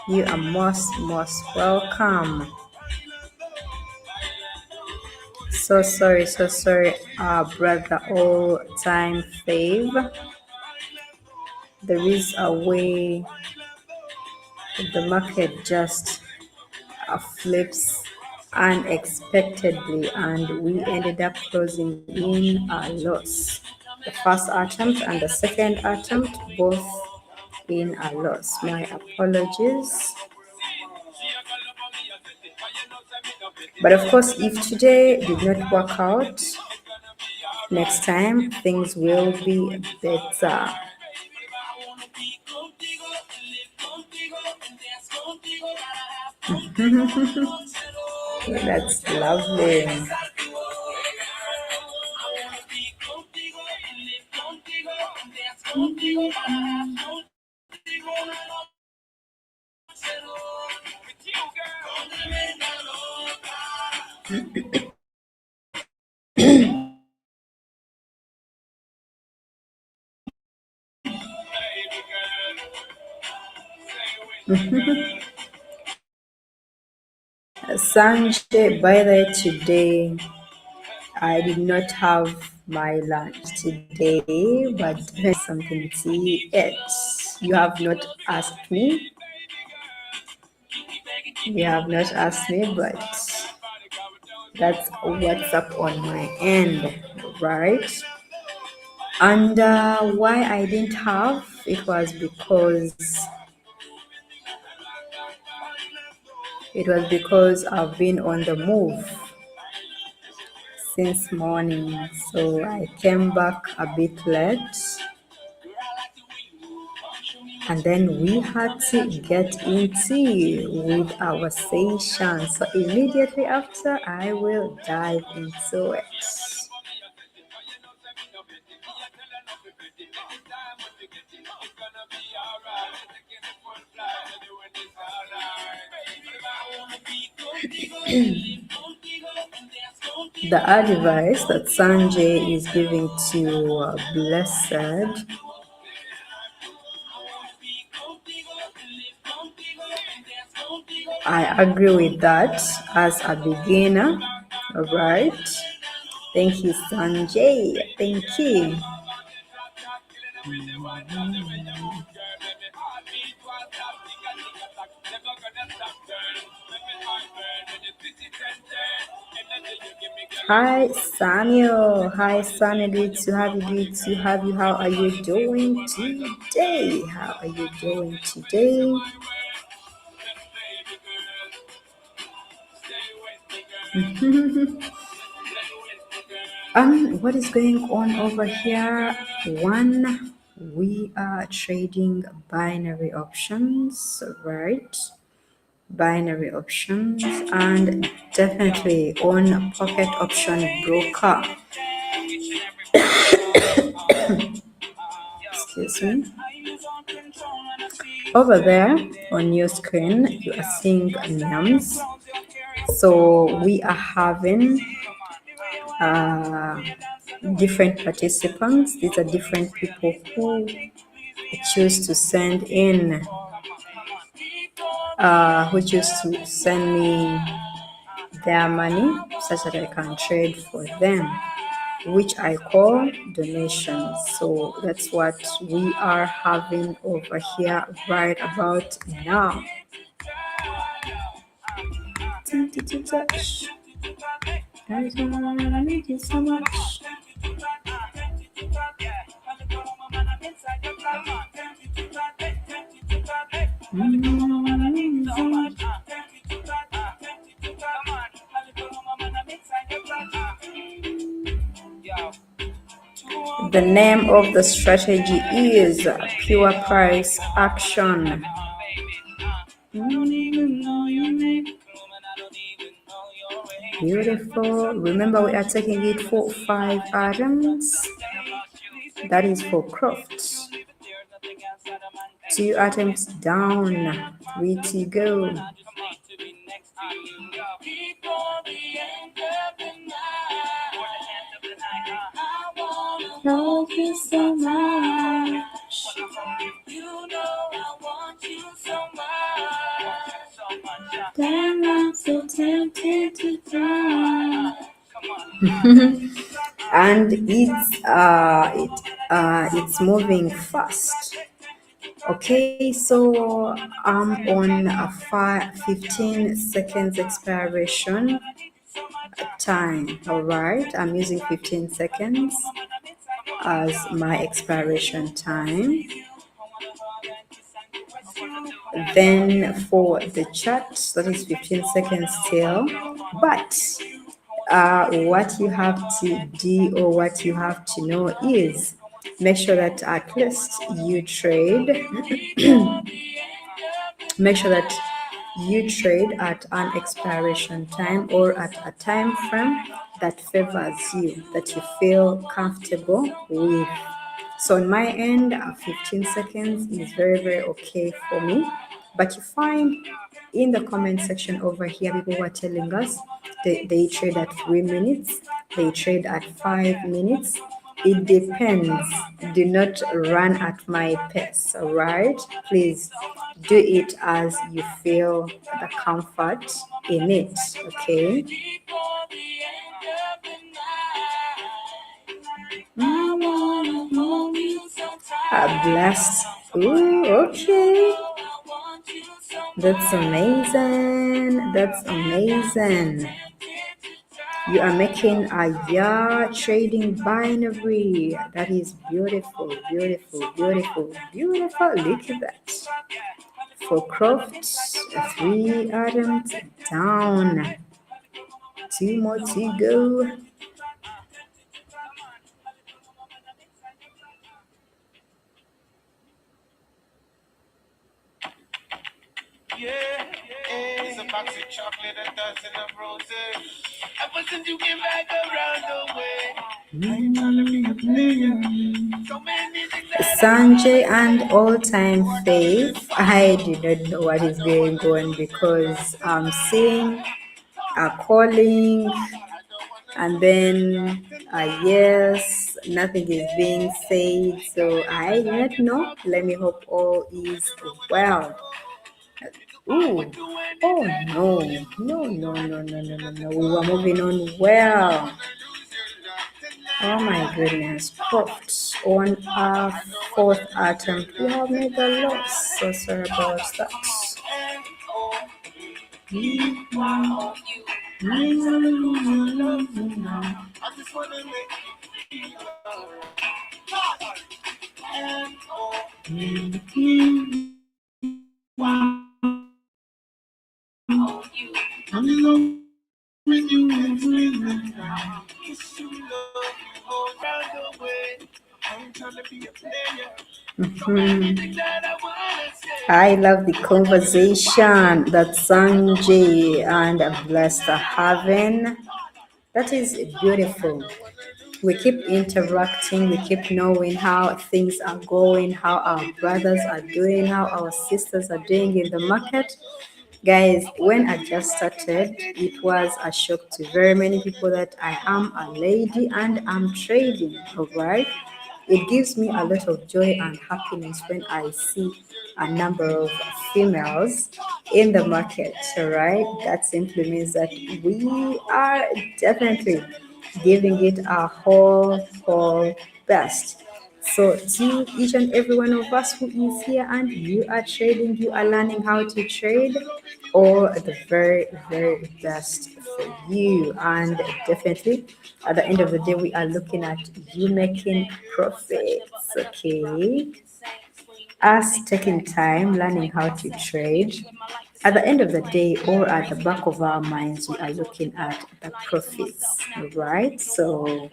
You are most welcome. So sorry, brother all time fave. There is a way the market just flips unexpectedly, and we ended up closing in a loss. The first attempt and the second attempt both in a loss. My apologies. But of course, if today did not work out, next time things will be better. That's lovely. Sanjay, by the way, today I did not have my lunch today, but something to eat. You have not asked me. You have not asked me, but that's what's up on my end, right? And why I didn't have it was because I've been on the move since morning, so I came back a bit late, and then we had to get into with our session. So immediately after, I will dive into it. The advice that Sanjay is giving to Blessed, I agree with that as a beginner. All right. Thank you, Sanjay. Thank you. Hi, Samuel. Hi, Sunny. Good to have you. Good to have you. How are you doing today? How are you doing today? What is going on over here? One, we are trading binary options, right? Binary options, and definitely on Pocket Option Broker. Excuse me. Over there on your screen, you are seeing names. So we are having different participants. These are different people who choose to send in, who choose to send me their money such that I can trade for them, which I call donations. So that's what we are having over here right about now. Touch. I need you so much. The name of the strategy is Pure Price Action. Beautiful. Remember, we are taking it for 5 items. That is for crafts. 2 items down. 3 to go. Love you so much. You know I want you so much. Then I'm so tempted to try. and it's moving fast. Okay, so I'm on a 15 seconds expiration time. All right, I'm using 15 seconds as my expiration time. Then for the chat, that is 15 seconds still. But what you have to do, or what you have to know, is make sure that at least you trade make sure that you trade at an expiration time, or at a time frame that favors you, that you feel comfortable with. So on my end, 15 seconds is very, very okay for me. But you find in the comment section over here, people who are telling us they trade at 3 minutes, they trade at 5 minutes. It depends. Do not run at my pace, all right? Please do it as you feel the comfort in it, okay? Blessed. Ooh, okay. That's amazing. That's amazing. You are making a year trading binary. That is beautiful, beautiful, beautiful, beautiful. Look at that. For Crofts, 3 items down. 2 more to go. It's a box of chocolate, a dozen of roses. Ever since you came back around the way, now you trying to be a player. So many things that Sanjay and All Time Faith. I do not know what is going on, because I'm seeing a calling, and then yes, nothing is being said. So I do not know. Let me hope all is well. Ooh. Oh no. No, no, no, no, no, no, no. We were moving on well. Oh my goodness. Props on our fourth attempt. We have made a loss. So sorry about that. I love the conversation that Sanjay and Blessed are having. That is beautiful. We keep interacting, we keep knowing how things are going, how our brothers are doing, how our sisters are doing in the market. Guys, when I just started, it was a shock to very many people that I am a lady and I'm trading, all right? It gives me a lot of joy and happiness when I see a number of females in the market, all right? That simply means that we are definitely giving it our whole best. So, to each and every one of us who is here and you are trading, you are learning how to trade, all the very, very best for you. And definitely, at the end of the day, we are looking at you making profits, okay? Us taking time learning how to trade. At the end of the day, or at the back of our minds, we are looking at the profits, right? So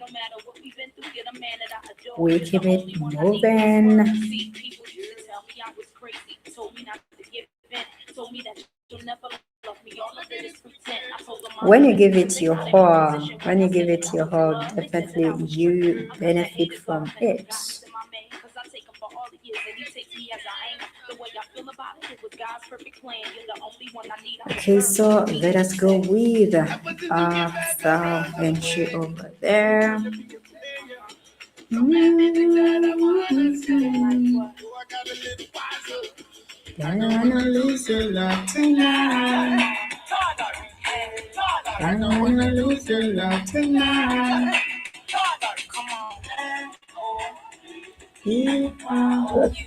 we keep it moving. When you give it your all, definitely you benefit from it. Okay, so let us go with the entry over there. Gonna lose a lot tonight. Gonna lose a out tonight. Come on. You are okay.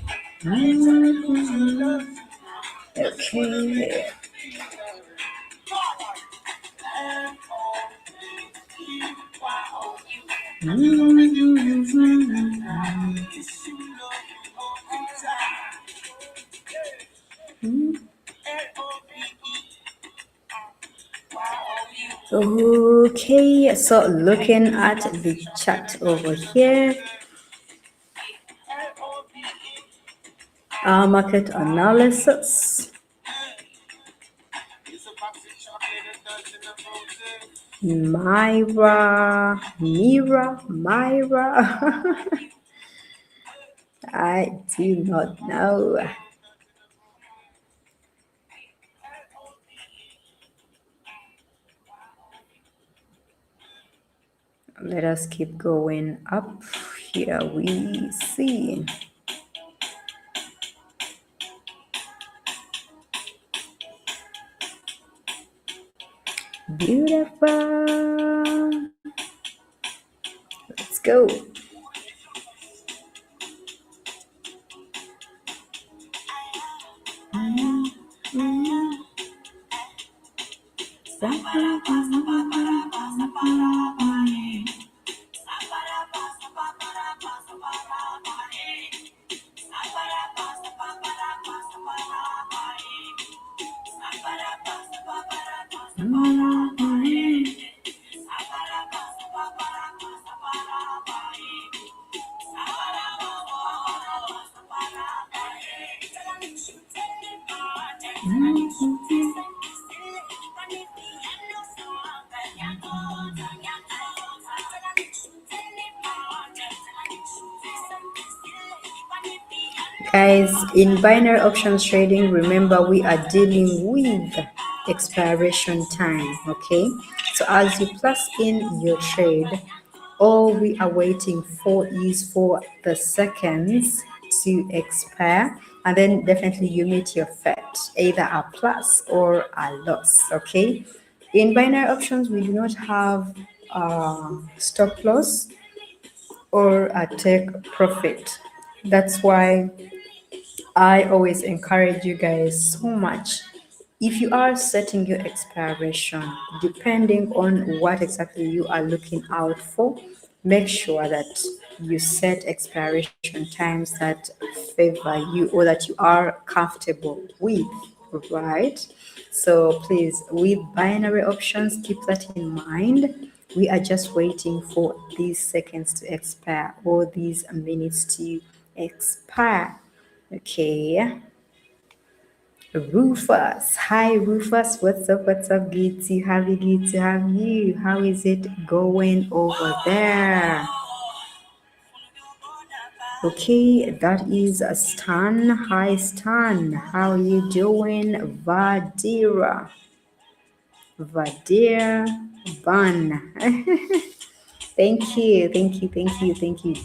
Okay, so looking at the chat over here, our market analysis. Myra. I do not know. Let us keep going up. Here we see. Beautiful. Let's go. Guys, in binary options trading, remember we are dealing with expiration time, okay? So as you plus in your trade, all we are waiting for is for the seconds to expire, and then definitely you meet your fat, either a plus or a loss, okay? In binary options, we do not have stop loss or a take profit. That's why I always encourage you guys so much. If you are setting your expiration, depending on what exactly you are looking out for, make sure that you set expiration times that favor you or that you are comfortable with, right? So please, with binary options, keep that in mind. We are just waiting for these seconds to expire or these minutes to expire. Okay. Rufus. Hi, Rufus. What's up? What's up? Good to have you. Good to have you. How is it going over there? Okay, that is Stan. Hi, Stan. How are you doing? Vadira. Ban. Thank you,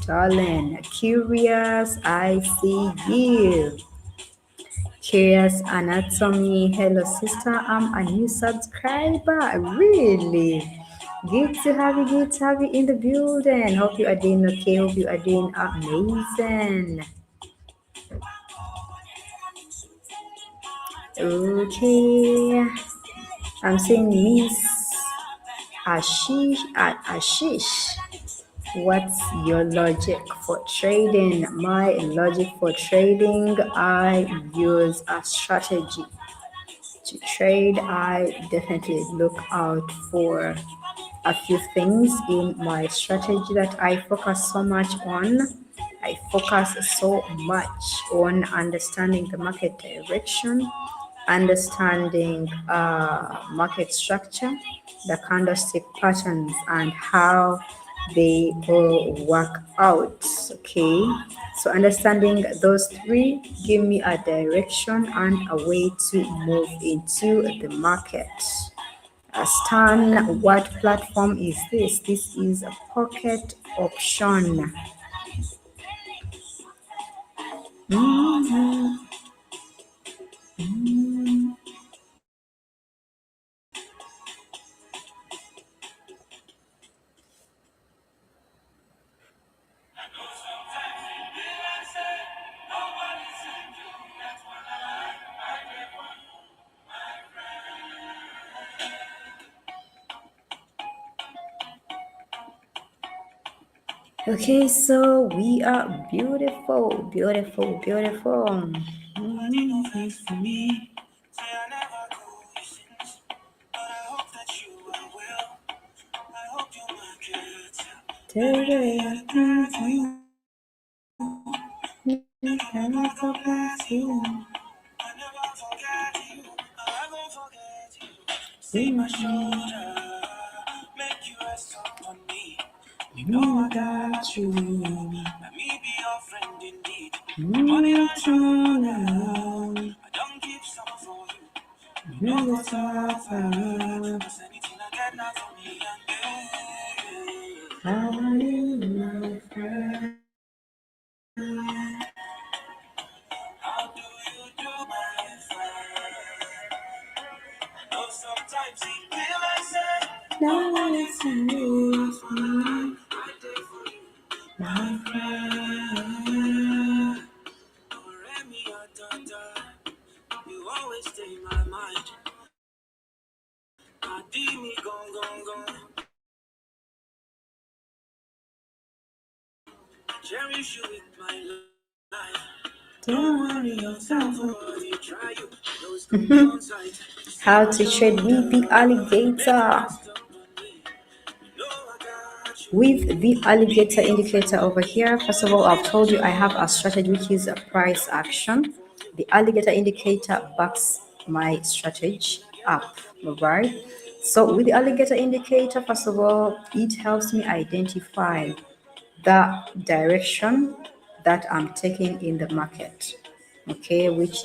darling. Curious, I see you. Curious Anatomy. Hello, sister. I'm a new subscriber. Really? Good to have you in the building. Hope you are doing okay. Hope you are doing amazing. Okay. I'm seeing Miss Ashish. What's your logic for trading? My logic for trading, I use a strategy. To trade, I definitely look out for a few things in my strategy that I focus so much on. I focus so much on understanding the market direction, understanding market structure, the candlestick patterns, and how they all work out. Okay, so understanding those three give me a direction and a way to move into the market. Stan, what platform is this? This is a pocket option. Okay, so we are beautiful, beautiful, beautiful. Nobody no vex for me. Say I never go since, but I hope that you are well. I hope you might get baby, I can't you. You never go past you. I never forget you. I won't forget you. See my shoulder, make you rest on me. You know I got you. Let me be your friend indeed. Money don't turn around. I don't keep some for you. You know what's suffer. Cause anything I get now for me and how are you, my friend? How do you do, my friend? I know sometimes it feel like say, no one is in you, it's fine. I did for you, my friend. Remy, you always stay in my mind. I did me gone, gone, gone. Cherish you with my life. Don't worry yourself, or you try you. Those on sight. How to trade with the alligator. With the alligator indicator over here, first of all, I've told you I have a strategy which is a price action. The alligator indicator backs my strategy up, right? So with the alligator indicator, first of all, it helps me identify the direction that I'm taking in the market. Okay, which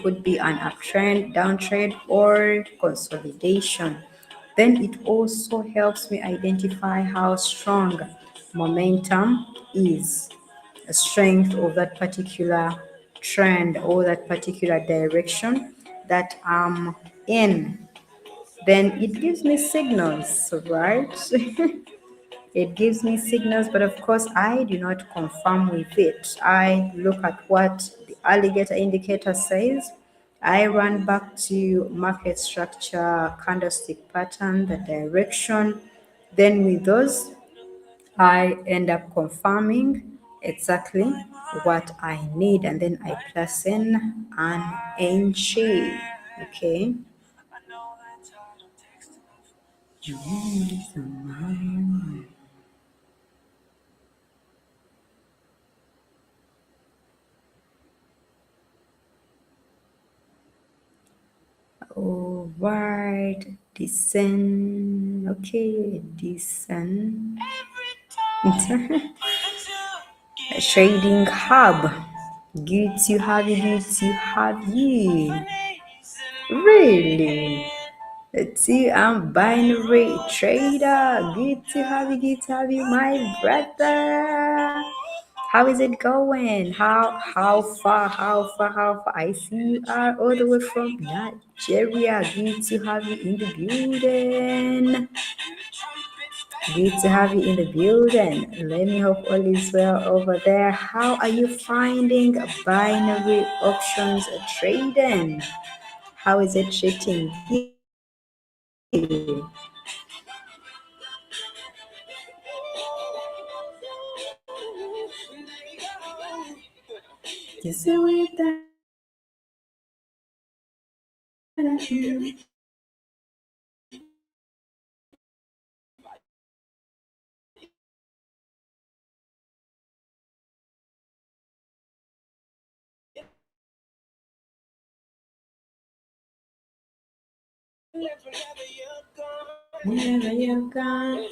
could be an uptrend, downtrend, or consolidation. Then it also helps me identify how strong momentum is, a strength of that particular trend or that particular direction that I'm in. Then it gives me signals, right? It gives me signals, but of course, I do not confirm with it. I look at what the alligator indicator says. I run back to market structure, candlestick pattern, the direction. Then with those, I end up confirming exactly what I need, and then I plus in an entry. Okay. All right, descend. Okay, descend. Trading hub. Good to have you. Good to have you. Really? Let's see, I'm binary trader. Good to have you. Good to have you, my brother. How is it going? How far? How far? How far? I see you are all the way from Nigeria. Good to have you in the building. Good to have you in the building. Let me hope all is well over there. How are you finding binary options trading? How is it treating you? You see with that you. Whenever you're gone.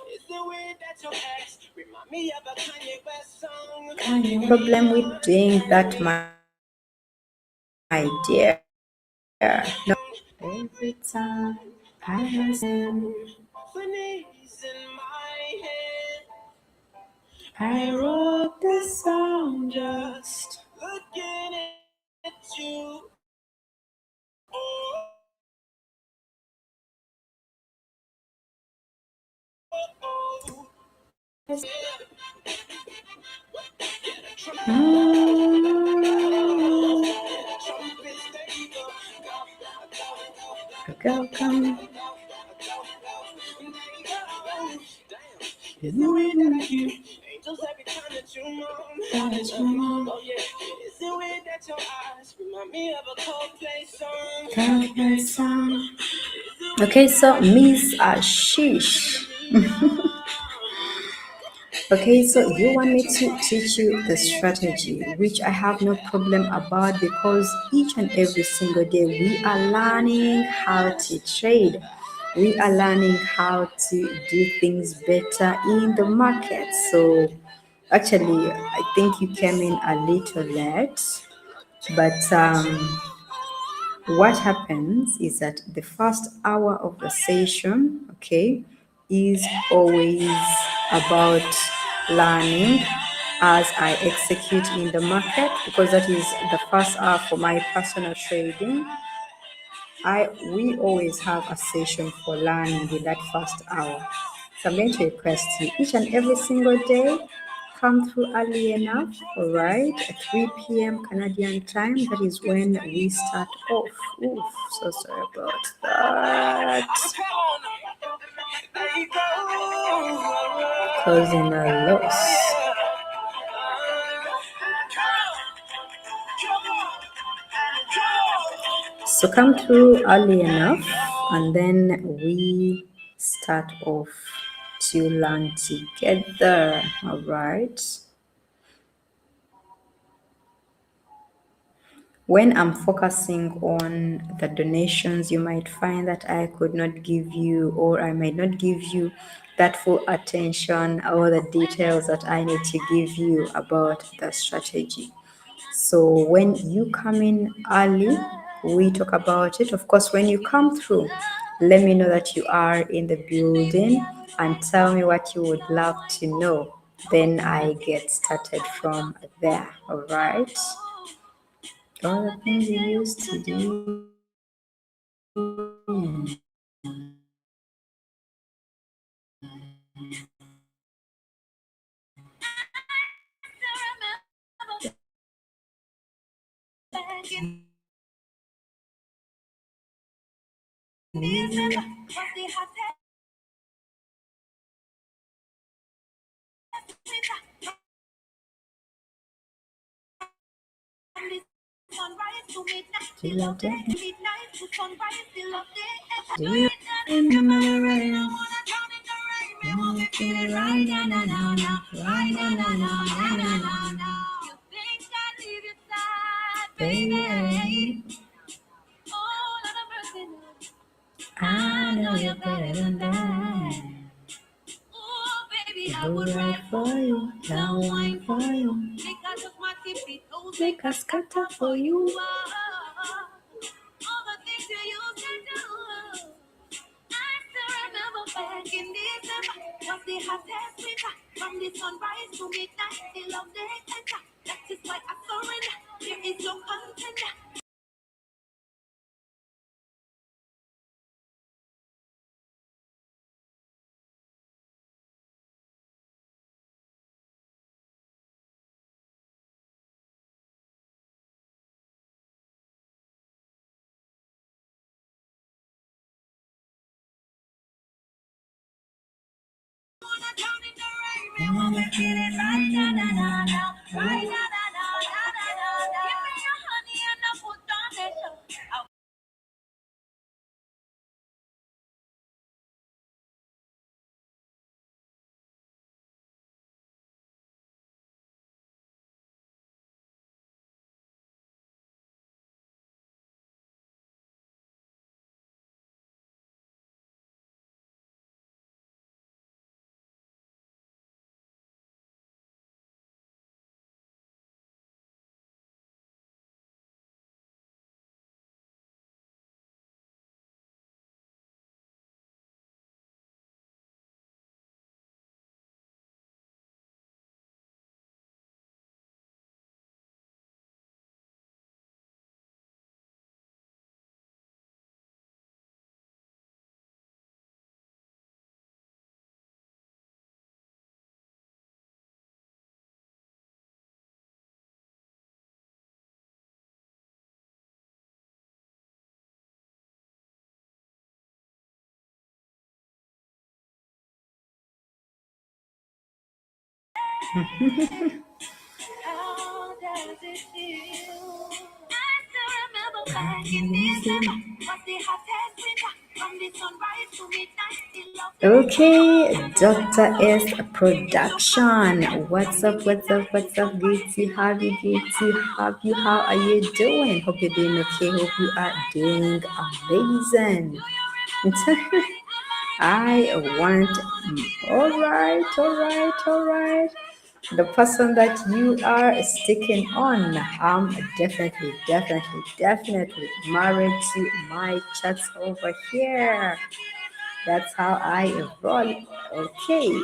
It's the way that your ex remind me of a Kanye West song. Kanye problem with doing that, my dear. No, every time I listen, Sneeze in my head, I wrote the song just. looking at you. Oh, oh, Mm, go, come. is the way that you Oh yeah, it's the way that your eyes remind me of a Coldplay song. Okay, so Miss Ashish. Okay, so you want me to teach you the strategy, which I have no problem about because each and every single day we are learning how to trade. We are learning how to do things better in the market. So actually, I think you came in a little late, but what happens is that the first hour of the session, okay, is always about learning as I execute in the market because that is the first hour for my personal trading. We always have a session for learning in that first hour. So I'm going to request you each and every single day come through early enough, all right, at 3 p.m. Canadian time. That is when we start off. Oof, so sorry about that. Causing a loss. So come through early enough and then we start off to learn together, all right? When I'm focusing on the donations, you might find that I could not give you, or I might not give you that full attention or the details that I need to give you about the strategy. So when you come in early, we talk about it. Of course, when you come through, let me know that you are in the building and tell me what you would love to know. Then I get started from there. All right. All the things you used to do. Do you love that? Do you remember? Baby, I know you're better than that. I would ride for you, now wine for you. Make a scatter for you. How does it feel? I still remember back in December. Was the hottest winter. From the sunrise to midnight. Still love the Okay, Dr. S Production. What's up? What's up? What's up? Good to have you. Good to have you. How are you doing? Hope you're doing okay. Hope you are doing amazing. I want. All right, all right, all right. The person that you are sticking on, I'm definitely, definitely, definitely married to my chats over here. That's how I roll. Okay,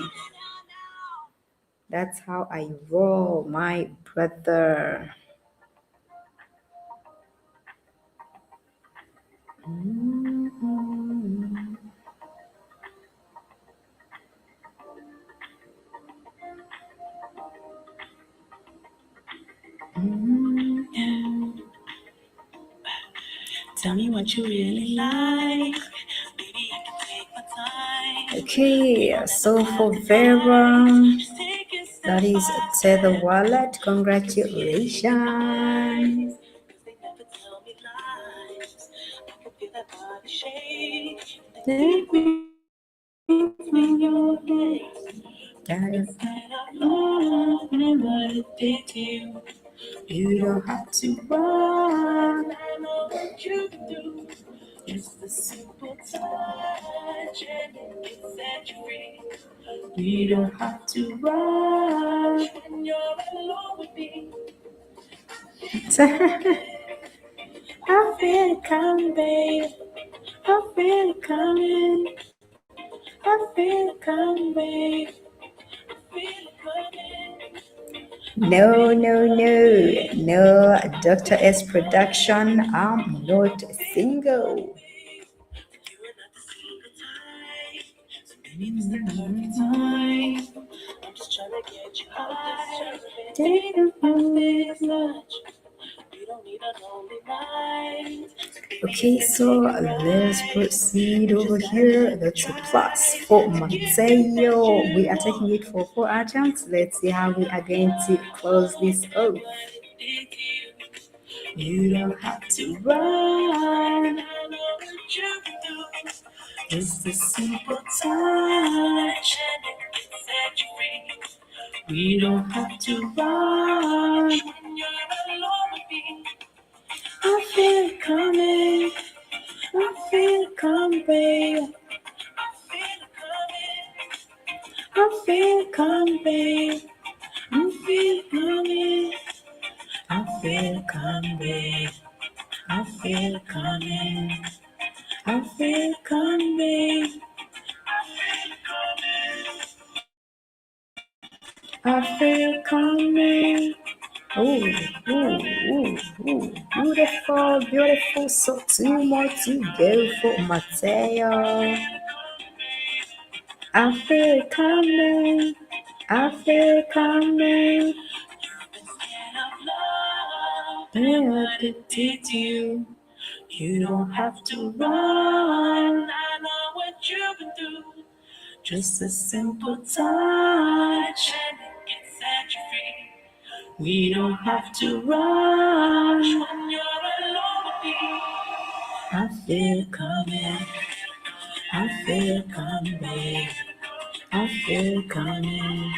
that's how I roll, my brother. Mhm. Mhm. Tell me what you really like. Maybe I can take my time. Okay, so for Vera, that is Tether Wallet. Congratulations. They never tell me lies. I can feel that body shake. Take me Between your legs. down. And I love what it did to you. You don't have to run. I know what you do. Just a simple touch and it can set you free. You don't have to run. When you're alone with me, I feel it coming, babe. I feel it coming. I feel it coming, babe. feel it coming. No, no, no, no. Dr. S Production. I'm not single. You are not the single type. So maybe it's the perfect time. I'm just trying to get you high. Take a This moment. much. We don't need a lonely night. So baby, Okay, so let's proceed over here. That's a plus for Mateo. We are taking it for 4 items. Let's see how we are going to close this off. You don't have to run. Just a simple touch. We don't have to run. I feel it coming. I feel it coming, babe. I feel it coming, babe. I feel it coming. I feel it coming, babe. I feel it coming. I feel it coming, babe. I feel it coming. Ooh, ooh, ooh, ooh. Beautiful, beautiful. So two more to go for Mateo. I feel it coming. I feel it coming. And what it did to you. You don't have to run. I know what you've been through. Just a simple touch. And it can set you free. We don't have to run. When you're alone with me, I feel it coming. I feel it coming, babe. I feel it coming.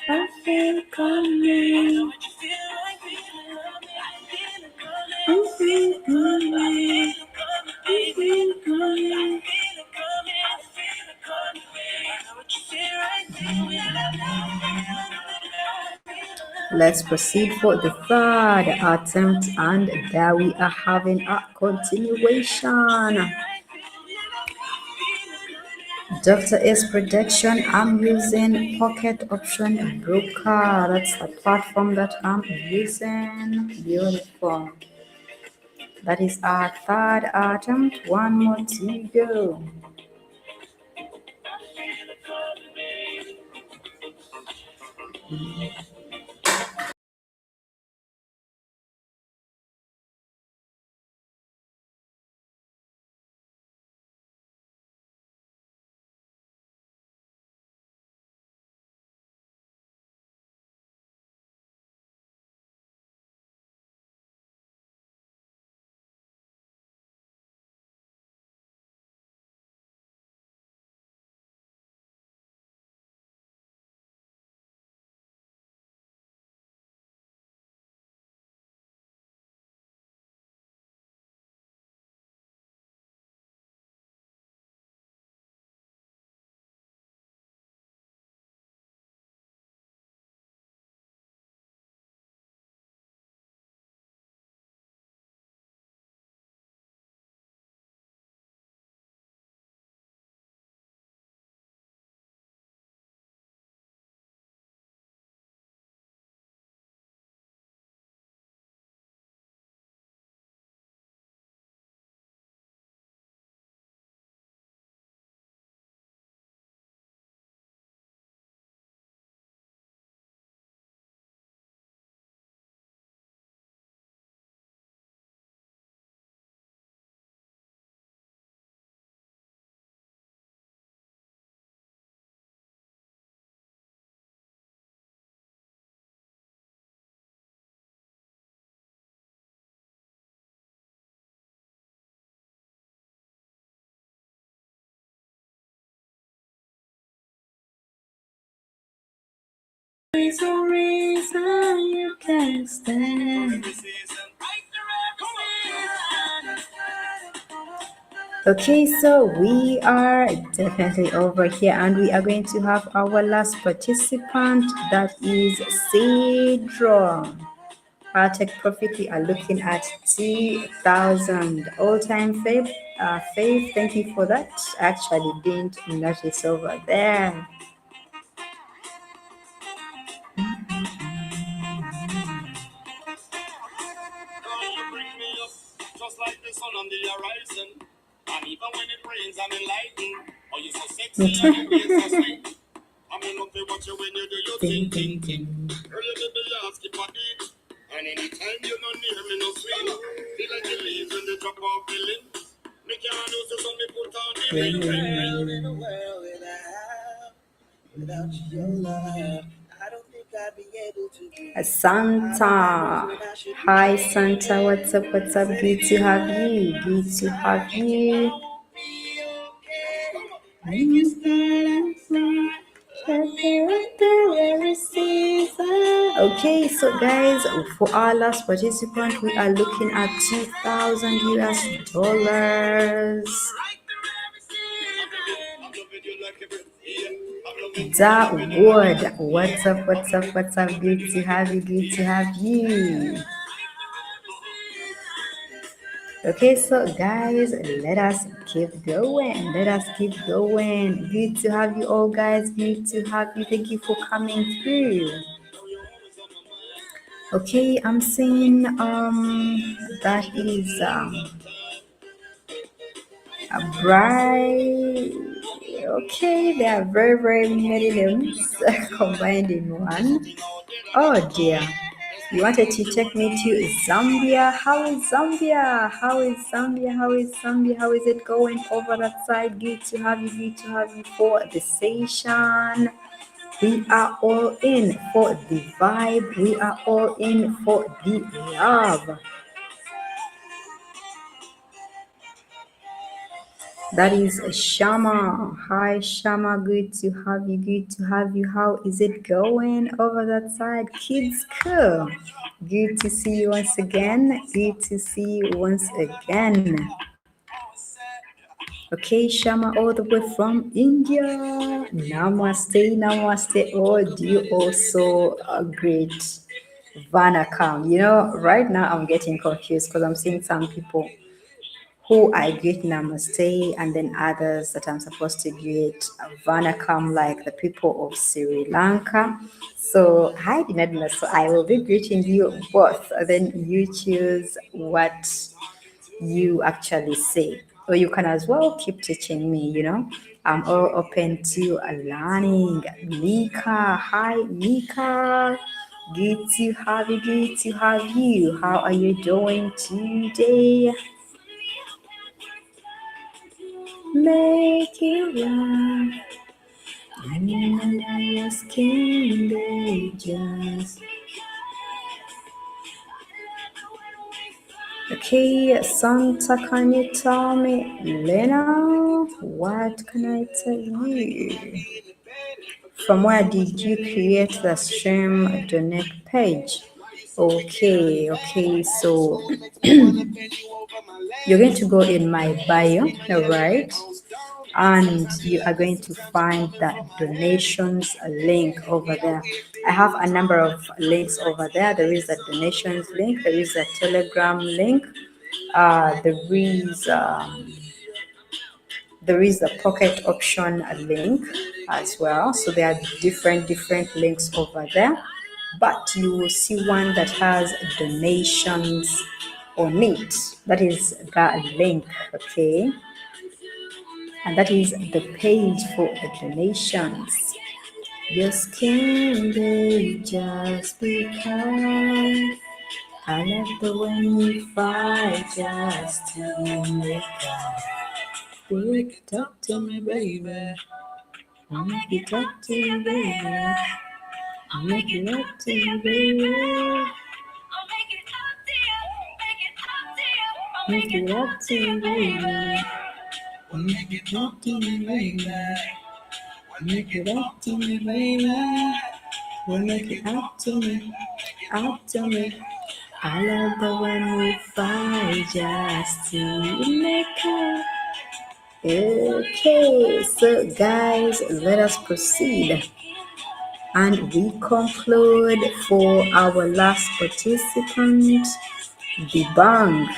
I feel it coming. what you feel like feeling loving. I feel it coming. I feel it coming. I feel it coming. I feel it coming. I know what you feel right there when Let's proceed for the third attempt, and there we are having a continuation. Dr. S Production. I'm using Pocket Option Broker. That's the platform that I'm using. Beautiful. That is our third attempt. One more to go. There's a reason you can't stand. Okay, so we are definitely over here and we are going to have our last participant, that is Cedro. Our Tech Profit, we are looking at 2,000 all-time fave. Faith, thank you for that. I actually didn't notice over there. Just like the sun on the horizon. And even when it rains, I'm enlightened. Oh, you're so sexy and your ways so sweet. I'm in love with what you when you do your thing. Girl, you did the last keep on it. And anytime you're not near me, no sweet. Feel like you leave when they drop off the link. Make your hand also some me put on the ring. Girl, in a world without your love, I don't think I'd be able to be. Santa. Hi, Santa. What's up? What's up? Good to have you. Good to have you. Okay, so guys, for our last participant, we are looking at 2,000 US dollars. Da Wood, what's up? What's up? What's up? Good to have you. Good to have you. Okay, so guys, let us keep going. Let us keep going. Good to have you all, guys. Good to have you. Thank you for coming through. Okay, I'm seeing that is a bride. Okay, there are very many names combined in one. Oh dear. You wanted to take me to Zambia. How is Zambia? How is Zambia? How is Zambia? How is it going over that side? Good to have you. Good to have you for the session. We are all in for the vibe. We are all in for the love. That is Shama. Hi, Shama. Good to have you. Good to have you. How is it going over that side? Kids, cool. Good to see you once again. Good to see you once again. Okay, Shama, all the way from India. Namaste, namaste. Oh, do you also greet Vanakam? You know, right now I'm getting confused because I'm seeing some people who I greet Namaste, and then others that I'm supposed to greet Vanakam, like the people of Sri Lanka. So I did not know. So I will be greeting you both. Then you choose what you actually say. Or you can as well keep teaching me, you know. I'm all open to learning. Mika, hi Mika. Good to have you, good to have you. How are you doing today? Make you laugh, and under your skin they just. Okay, Santa, can you tell me, Lena, what can I tell you? From where did you create the stream donate page? Okay, so you're going to go in my bio, all right? And you are going to find that donations link over there. I have a number of links over there. There is a donations link, there is a Telegram link, there is a pocket option link as well. So there are different links over there, but you will see one that has donations on it. That is that link, okay? And that is the page for the donations. Your skin may just because I love the way you fight just to make up. Baby, talk to me, baby. I'll make you talk to me, baby. I'll make you talk to me, baby. Make you talk to me, baby. Make you talk to me, baby. Make it up to me, baby. You make it up to me, up to me. I love the one we fight just to make it. Okay, so guys, let us proceed. And we conclude for our last participant, the bank.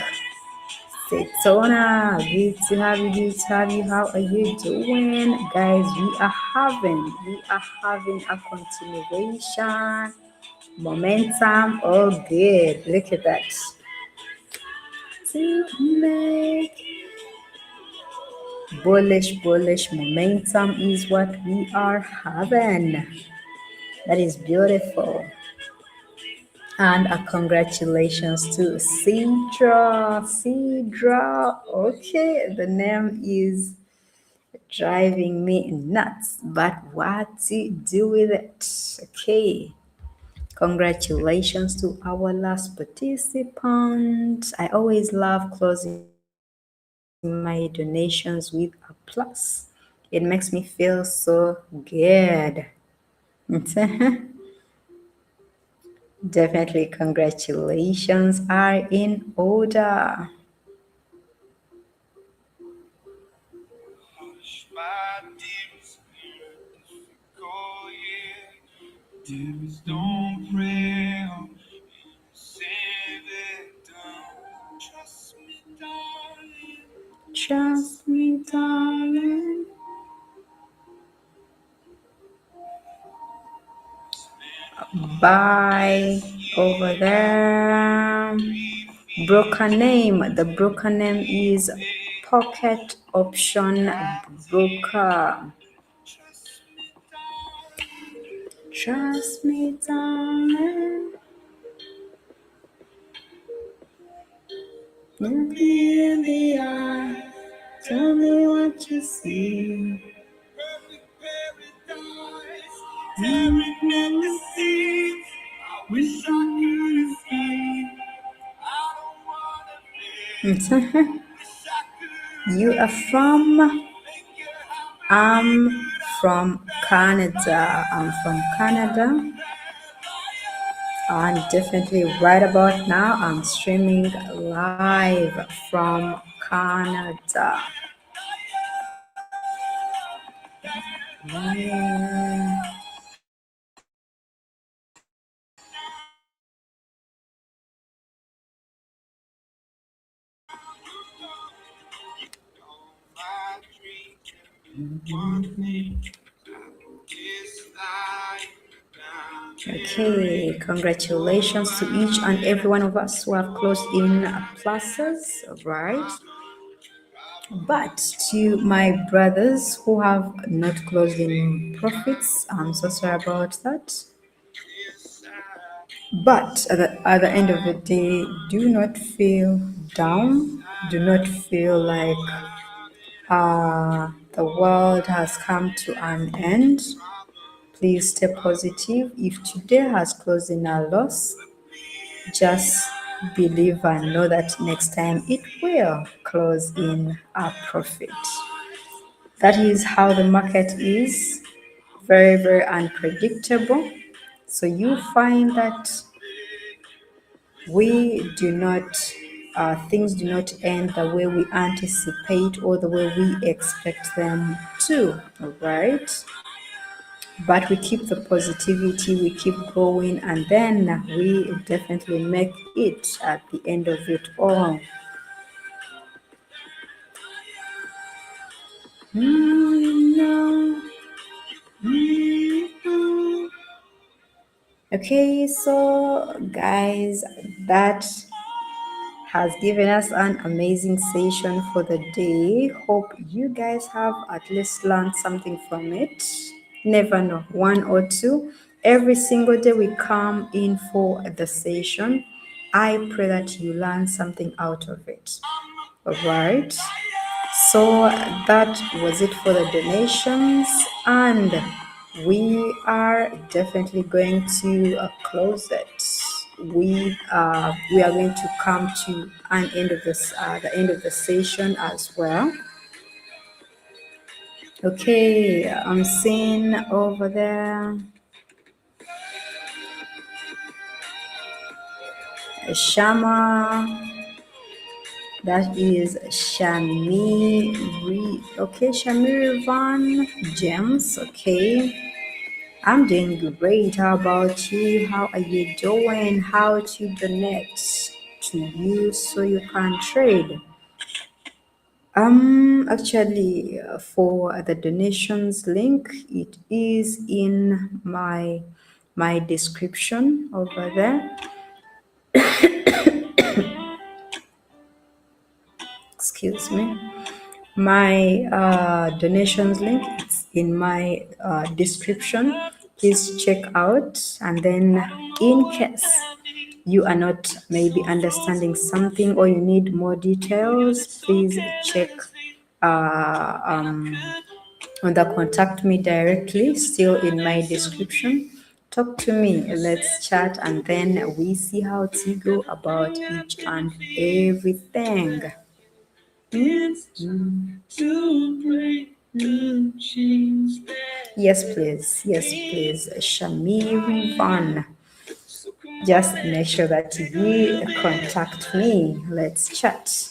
Setona, good to have you, good to have you. How are you doing? Guys, we are having a continuation, momentum, all good. Look at that. To make bullish momentum is what we are having. That is beautiful. And a congratulations to Cedra. Cedra. Okay, the name is driving me nuts, but what to do with it? Okay. Congratulations to our last participant. I always love closing my donations with a plus. It makes me feel so good. Definitely, congratulations are in order. Hush, my dearest, difficult year. Dearest, don't pray on me, save it down. Trust me, darling. Trust me, darling. Bye over there. Broker name. The broker name is Pocket Option Broker. Trust me, darling. Look me in the eye. Tell me what you see. Perfect paradise, tearing at the seams. I wish I could escape. I don't wanna live. Wish I could You are from? make you happy. I'm from Canada. I'm from Canada. And definitely right about now, I'm streaming live from Canada. Yeah. My dream, one thing, is lying down. Okay, congratulations to each and every one of us who have closed in pluses, right? But to my brothers who have not closed in profits, I'm so sorry about that. But at the end of the day, do not feel down. Do not feel like the world has come to an end. Please stay positive. If today has closed in a loss, just believe and know that next time it will close in a profit. That is how the market is, very unpredictable. So you find that we do not things do not end the way we anticipate or the way we expect them to, all right? But we keep the positivity, we keep going, and then we definitely make it at the end of it all. No. Okay, so guys, that has given us an amazing session for the day. Hope you guys have at least learned something from it. Never know, one or two. Every single day we come in for the session. I pray that you learn something out of it. All right. So that was it for the donations, and we are definitely going to close it. We are going to come to an end of this the end of the session as well. Okay, I'm seeing over there. Shama, that is Shamiri. Okay, Shamiri Van James. Okay, I'm doing great. How about you? How are you doing? How to donate to you so you can trade? Actually, for the donations link, it is in my description over there. Excuse me. My donations link is in my description. Please check out, and then in case you are not maybe understanding something or you need more details, please check on the contact me directly, still in my description. Talk to me, let's chat, and then we see how to go about each and everything. Yes, please. Yes, please. Shamiri Van. Just make sure that you contact me. Let's chat.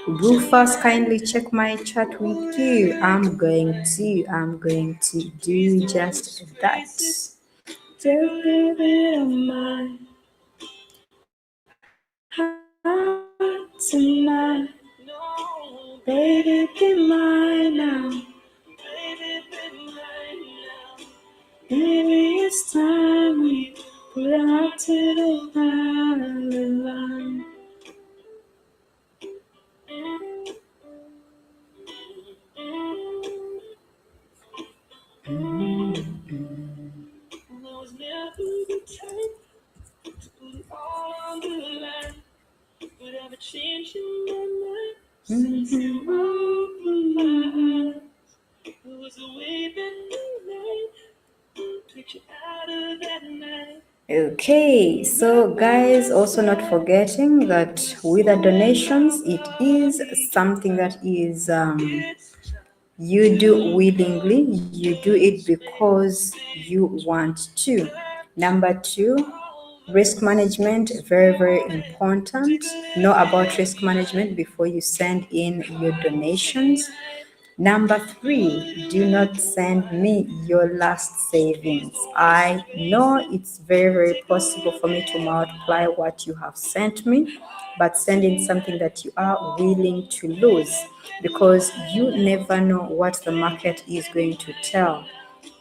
Rufus, kindly check my chat with you. I'm going to do just that. Just give it a my heart tonight. Baby, be mine now. Maybe it's time we put out to the line. Was never the type to put it all on the line. Would ever change in my mind since you opened my eyes. It was a way that you took you out of that night. Okay, so guys, also not forgetting that with the donations, it is something that is you do willingly, you do it because you want to. Number two, risk management, very, very important. Know about risk management before you send in your donations. Number three, do not send me your last savings. I know it's very, very possible for me to multiply what you have sent me, but send in something that you are willing to lose because you never know what the market is going to tell.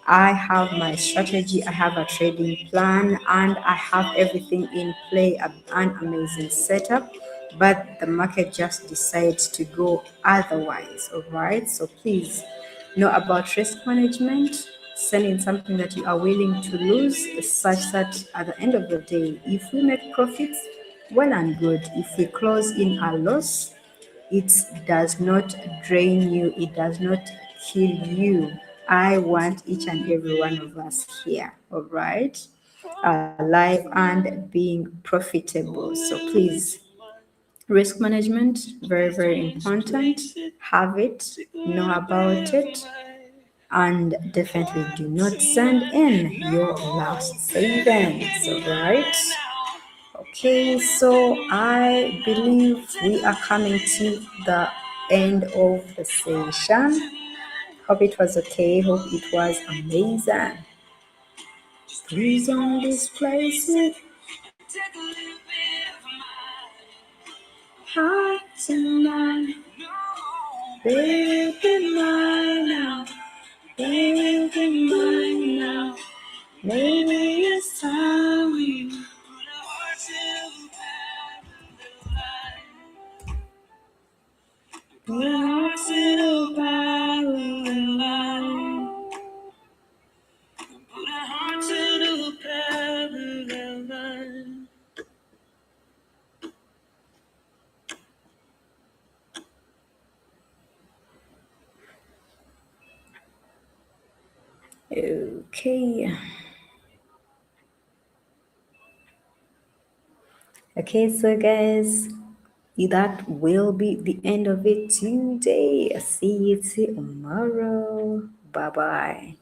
I have my strategy, I have a trading plan, and I have everything in play, an amazing setup, but the market just decides to go otherwise. All right, so please know about risk management, send in something that you are willing to lose, such that at the end of the day, if we make profits, well and good. If we close in a loss, it does not drain you, it does not kill you. I want each and every one of us here, all right? Alive and being profitable. So please, risk management, very, very important. Have it, know about it, and definitely do not send in your last savings, all right? Okay, so I believe we are coming to the end of the session. Hope it was okay. Hope it was amazing. Please on this place it. Heart tonight, baby mine now, baby mine now. Maybe it's time we put our hearts in a parallel. Put our hearts in a parallel. Okay. Okay, so guys, that will be the end of it today. See you tomorrow. Bye bye.